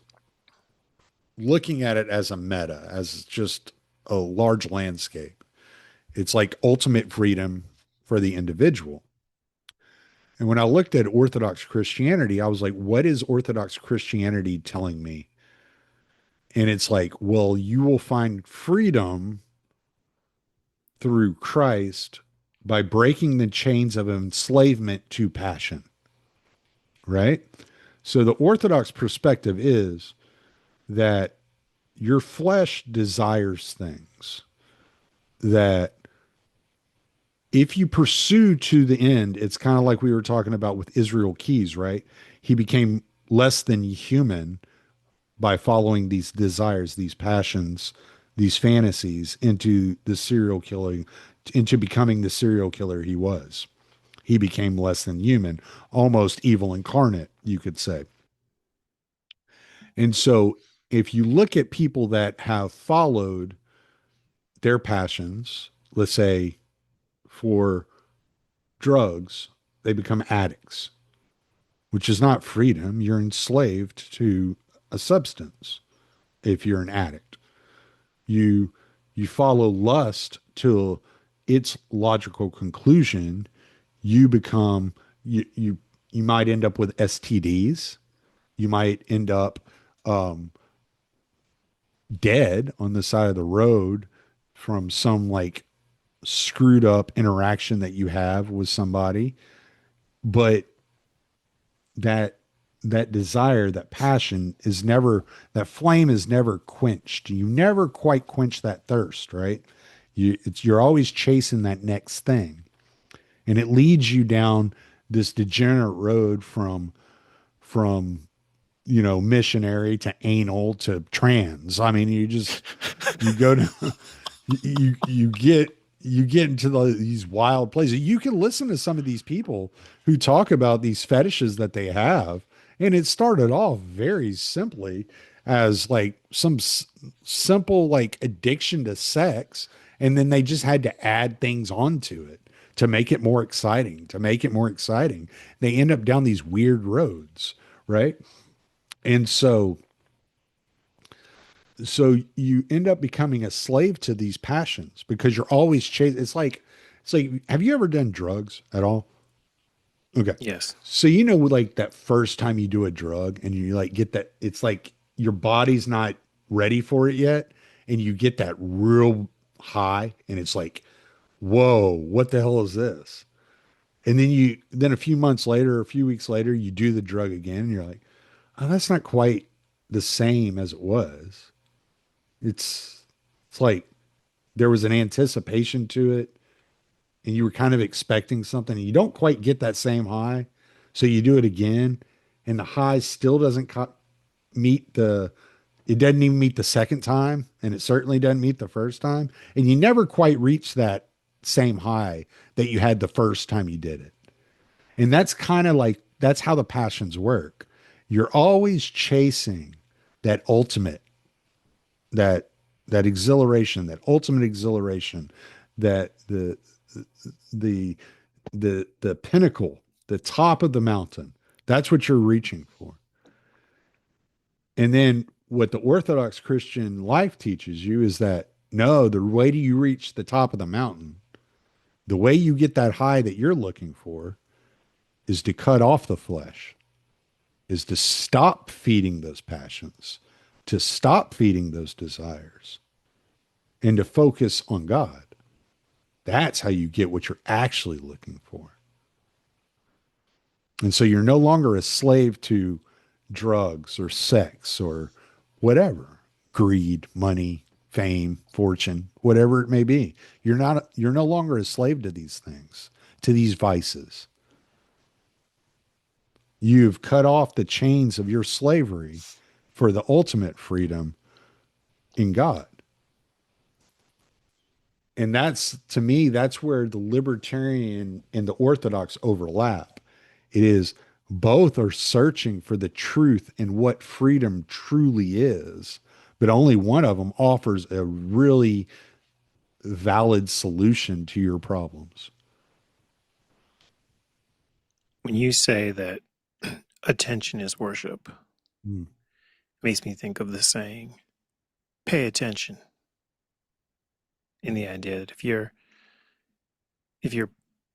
looking at it as a meta, as just a large landscape. It's like ultimate freedom for the individual. And when I looked at Orthodox Christianity, I was like, what is Orthodox Christianity telling me? And it's like, well, you will find freedom through Christ by breaking the chains of enslavement to passion, right? So the Orthodox perspective is that your flesh desires things that if you pursue to the end, it's kind of like we were talking about with Israel Keys, right? He became less than human by following these desires, these passions, these fantasies into the serial killing, into becoming the serial killer he was. He became less than human, almost evil incarnate, you could say. And so if you look at people that have followed their passions, let's say for drugs, they become addicts, which is not freedom. You're enslaved to a substance if you're an addict. You you follow lust till its logical conclusion. You become you might end up with STDs. You might end up um, dead on the side of the road from some like screwed up interaction that you have with somebody. But that that desire, that passion that flame is never quenched. You never quite quench that thirst, right? You're always chasing that next thing, and it leads you down this degenerate road from missionary to anal to trans. I mean, you go to you get into these wild places. You can listen to some of these people who talk about these fetishes that they have, and it started off very simply as like some simple like addiction to sex, and then they just had to add things onto it to make it more exciting, to make it more exciting. They end up down these weird roads, right? And so you end up becoming a slave to these passions because you're always chasing. It's like, have you ever done drugs at all? Okay. Yes. So like that first time you do a drug and you like get that, it's like your body's not ready for it yet, and you get that real high, and it's like, whoa, what the hell is this? And then a few months later, a few weeks later, you do the drug again, and you're like, oh, that's not quite the same as it was. It's it's like there was an anticipation to it, and you were kind of expecting something, and you don't quite get that same high. So you do it again, and the high still doesn't meet the it doesn't even meet the second time, and it certainly doesn't meet the first time, and you never quite reach that same high that you had the first time you did it. And that's kind of like that's how the passions work. You're always chasing that ultimate, that that exhilaration, that ultimate exhilaration, that the the pinnacle, the top of the mountain. That's what you're reaching for. And then what the Orthodox Christian life teaches you is that no, the way do you reach the top of the mountain, the way you get that high that you're looking for is to cut off the flesh, is to stop feeding those passions, to stop feeding those desires, and to focus on God. That's how you get what you're actually looking for. And so you're no longer a slave to drugs or sex or whatever, greed, money, fame, fortune, whatever it may be. You're no longer a slave to these things, to these vices. You've cut off the chains of your slavery for the ultimate freedom in God. And that's, to me, that's where the libertarian and the orthodox overlap. It is both are searching for the truth and what freedom truly is, but only one of them offers a really valid solution to your problems. When you say that attention is worship, it Mm. makes me think of the saying, pay attention, in the idea that if you're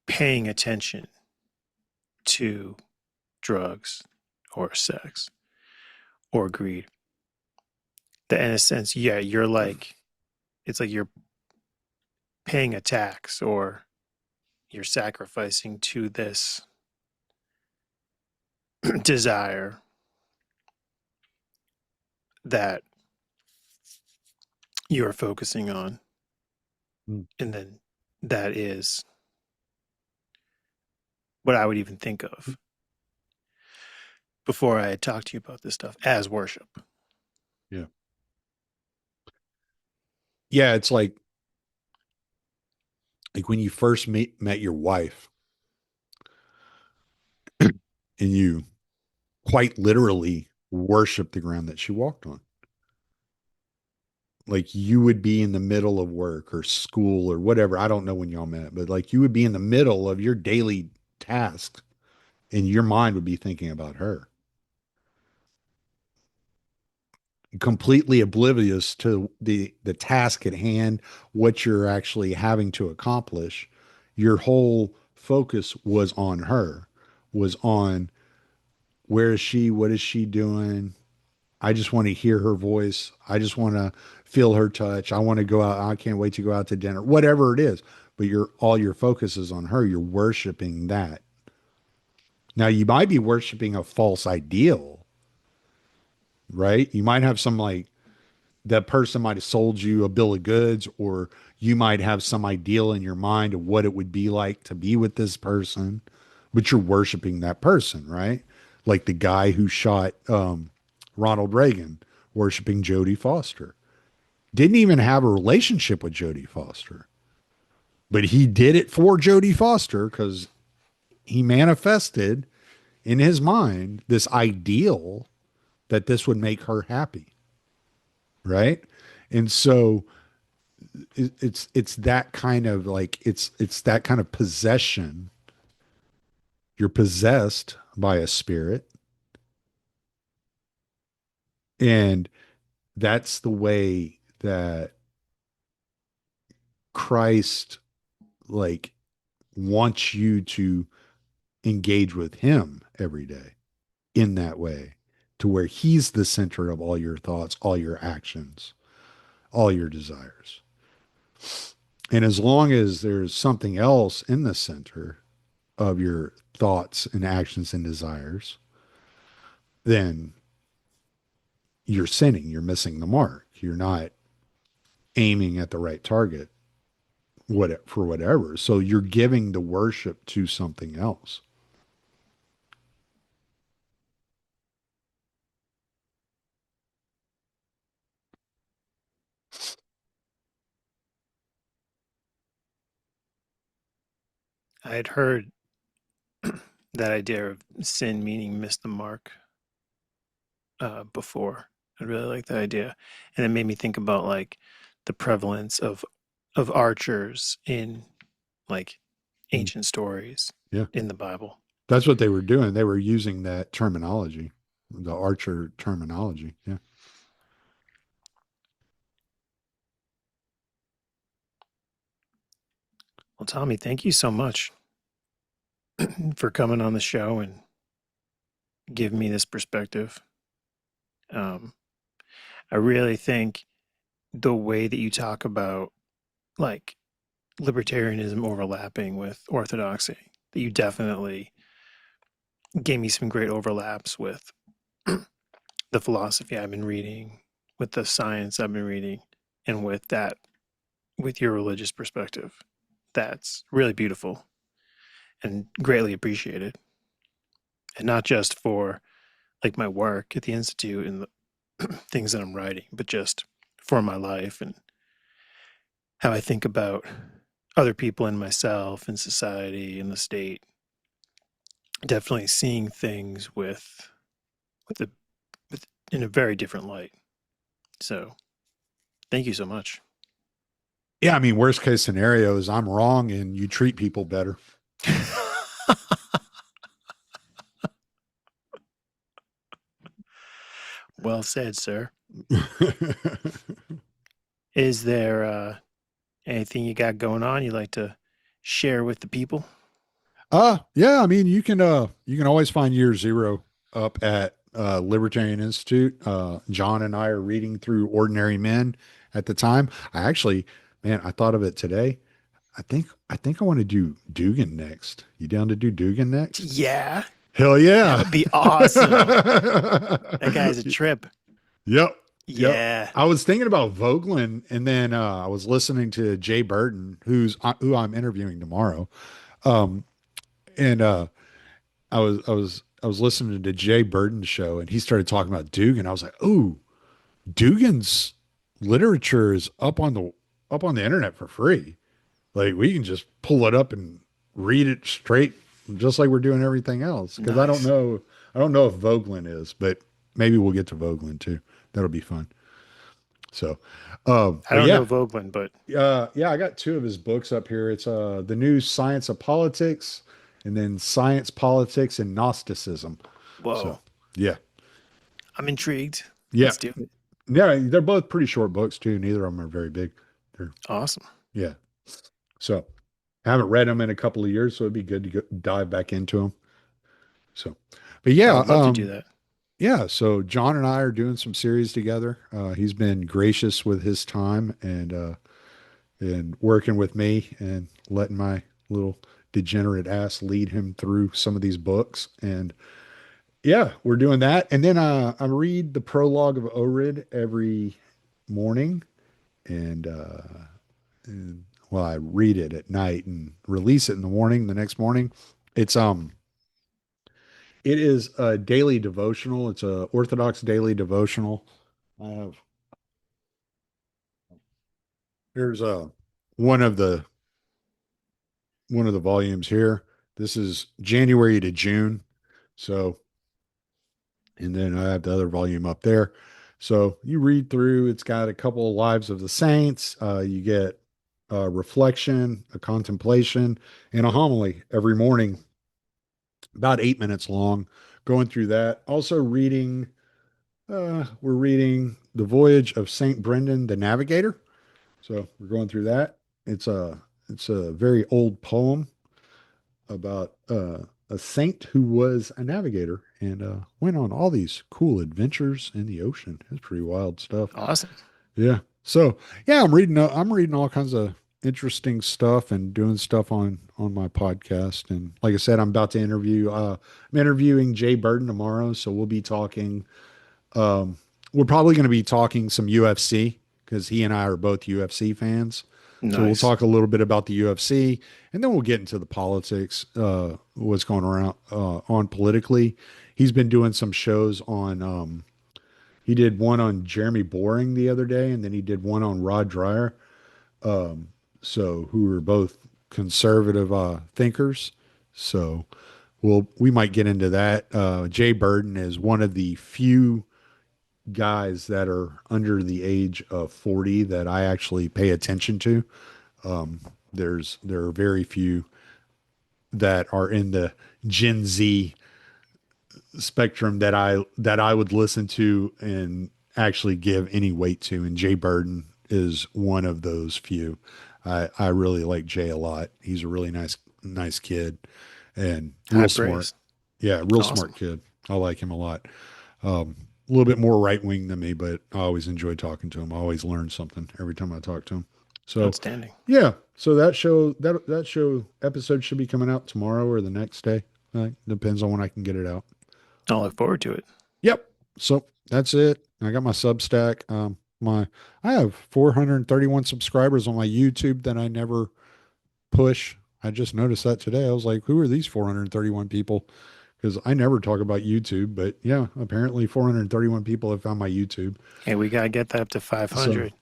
paying attention to drugs or sex or greed, that in a sense, yeah, you're like, it's like you're paying a tax or you're sacrificing to this desire that you're focusing on. Mm. And then that is what I would even think of before I had talked to you about this stuff as worship. Yeah. Yeah, it's like when you first met your wife and you quite literally worship the ground that she walked on. Like you would be in the middle of work or school or whatever. I don't know when y'all met, but like you would be in the middle of your daily task, and your mind would be thinking about her, completely oblivious to the task at hand, what you're actually having to accomplish. Your whole focus was on her, was on where is she, what is she doing. I just want to hear her voice. I just want to feel her touch. I want to go out. I can't wait to go out to dinner, whatever it is. But all your focus is on her. You're worshiping that. Now you might be worshiping a false ideal, right? You might have some like that person might have sold you a bill of goods, or you might have some ideal in your mind of what it would be like to be with this person, but you're worshiping that person, right? Like the guy who shot Ronald Reagan, worshiping Jodie Foster. Didn't even have a relationship with Jodie Foster, but he did it for Jodie Foster because he manifested in his mind this ideal that this would make her happy, right? And so it's that kind of like it's that kind of possession. You're possessed by a spirit, and that's the way that Christ like wants you to engage with him every day in that way, to where he's the center of all your thoughts, all your actions, all your desires. And as long as there's something else in the center of your thoughts and actions and desires, then you're sinning, you're missing the mark. You're not aiming at the right target, what for whatever. So you're giving the worship to something else. I had heard that idea of sin meaning miss the mark before. I really like that idea, and it made me think about like the prevalence of archers in like Mm. ancient stories Yeah. in the Bible. That's what they were doing. They were using that terminology, the archer terminology. Yeah. Well, Tommy, thank you so much for coming on the show and giving me this perspective. Um, I really think the way that you talk about like libertarianism overlapping with orthodoxy, that you definitely gave me some great overlaps with the philosophy I've been reading, with the science I've been reading, and with that, with your religious perspective. That's really beautiful and greatly appreciated. And not just for like my work at the Institute and the things that I'm writing, but just for my life and how I think about other people and myself and society and the state. Definitely seeing things with a with in a very different light. So thank you so much. Yeah. I mean, worst case scenario is I'm wrong and you treat people better. Well said, sir. Is there anything you got going on you'd like to share with the people? Yeah, I mean, you can always find Year Zero up at Libertarian Institute. John and I are reading through Ordinary Men at the time. I actually, man, I thought of it today. I think I want to do Dugan next. You down to do Dugan next? Yeah, Hell that yeah. would be awesome. That guy's a trip. Yep. Yep. Yeah. I was thinking about Vogelin, and then I was listening to Jay Burton, who I'm interviewing tomorrow. Um, and I was listening to Jay Burton's show, and he started talking about Dugan. I was like, "Ooh, Dugan's literature is up on the internet for free. Like we can just pull it up and read it straight, just like we're doing everything else." Because Nice. I don't know if Vogelin is, but maybe we'll get to Vogelin too. That'll be fun. So, I but don't know yeah, Vogelin, but yeah, I got two of his books up here. It's the New Science of Politics, and then Science, Politics, and Gnosticism. So, whoa, yeah, I'm intrigued. yeah, Let's do it. yeah. They're both pretty short books too. Neither of them are very big. They're Awesome. yeah. So, I haven't read them in a couple of years, so it'd be good to dive back into them. So, but I yeah, would love to do that. yeah. So John and I are doing some series together. He's been gracious with his time and working with me and letting my little degenerate ass lead him through some of these books. And yeah, we're doing that. And then I read the prologue of Orid every morning, and, well, I read it at night and release it in the morning. The next morning, it's it is a daily devotional. It's a Orthodox daily devotional. I have here's one of the one of the volumes here. This is January to June. So, and then I have the other volume up there. So you read through, it's got a couple of lives of the saints. You get a reflection, a contemplation, and a homily every morning, about 8 minutes long, going through that. Also reading, we're reading The Voyage of St. Brendan the Navigator. So we're going through that. It's a very old poem about a saint who was a navigator and went on all these cool adventures in the ocean. It's pretty wild stuff. Awesome. Yeah. So yeah, I'm reading all kinds of interesting stuff and doing stuff on my podcast. And like I said, I'm about to interview. I'm interviewing Jay Burden tomorrow, so we'll be talking. Um, we're probably going to be talking some UFC because he and I are both UFC fans. So we'll Nice. talk a little bit about the UFC, and then we'll get into the politics, what's going around on politically. He's been doing some shows on. He did one on Jeremy Boring the other day, and then he did one on Rod Dreher. Um, so who are both conservative thinkers. So we might get into that. Jay Burden is one of the few guys that are under the age of 40 that I actually pay attention to. There are very few that are in the Gen Z spectrum that I would listen to and actually give any weight to. And Jay Burden is one of those few. I really like Jay a lot. He's a really nice kid and High real smart. praise. Yeah, real smart Awesome. kid. I like him a lot. A little bit more right wing than me, but I always enjoy talking to him. I always learn something every time I talk to him. So, Outstanding. yeah. So that show episode should be coming out tomorrow or the next day. Depends on when I can get it out. I'll look forward to it. Yep. So that's it. I got my Substack. My I have 431 subscribers on my YouTube that I never push. I just noticed that today. I was like, who are these 431 people? Because I never talk about YouTube, but yeah, apparently 431 people have found my YouTube. Hey, we got to get that up to So, 500.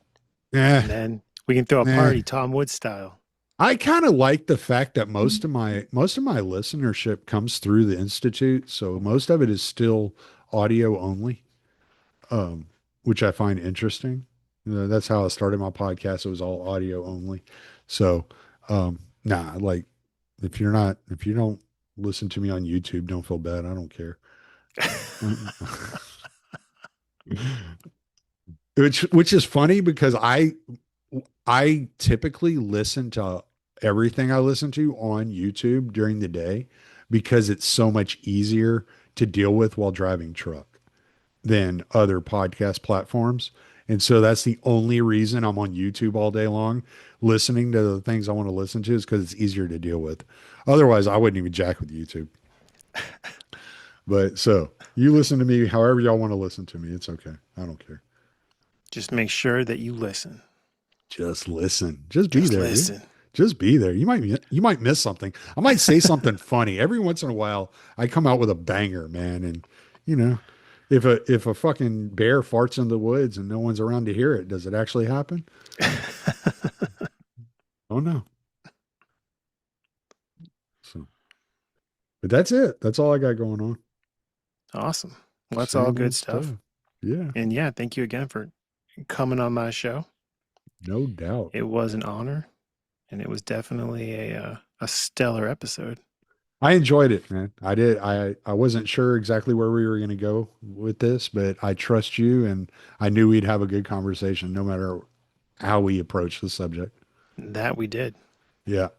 yeah, And then we can throw a eh. party Tom Wood style. I kind of like the fact that most of my listenership comes through the Institute, so most of it is still audio only, um, which I find interesting. That's how I started my podcast. It was all audio only. So, nah, like if you don't listen to me on YouTube, don't feel bad. I don't care. Which is funny because I typically listen to everything I listen to on YouTube during the day because it's so much easier to deal with while driving truck than other podcast platforms. And so that's the only reason I'm on YouTube all day long listening to the things I want to listen to is because it's easier to deal with. Otherwise, I wouldn't even jack with YouTube. But so you listen to me however y'all want to listen to me. It's okay. I don't care. Just make sure that you listen. Just listen. Just be Just there, dude. listen. Just be there. You might miss something. I might say something funny. Every once in a while, I come out with a banger, man. And you know, if a fucking bear farts in the woods and no one's around to hear it, does it actually happen? Oh no. So, but that's it. That's all I got going on. Awesome. Well, that's all Same good old stuff. stuff. Yeah, And yeah, thank you again for coming on my show. no doubt. It was an honor, and it was definitely a stellar episode. I enjoyed it, man. I did. I wasn't sure exactly where we were going to go with this, but I trust you, and I knew we'd have a good conversation no matter how we approach the subject. That we did. Yeah.